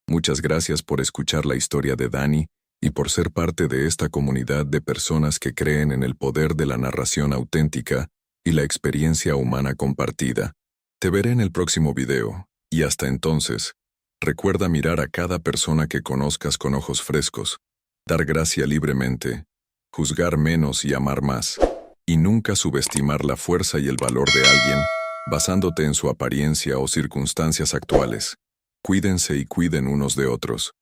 Muchas gracias por escuchar la historia de Dani y por ser parte de esta comunidad de personas que creen en el poder de la narración auténtica y la experiencia humana compartida. Te veré en el próximo video, y hasta entonces, recuerda mirar a cada persona que conozcas con ojos frescos, dar gracia libremente, juzgar menos y amar más, y nunca subestimar la fuerza y el valor de alguien basándote en su apariencia o circunstancias actuales. Cuídense y cuiden unos de otros.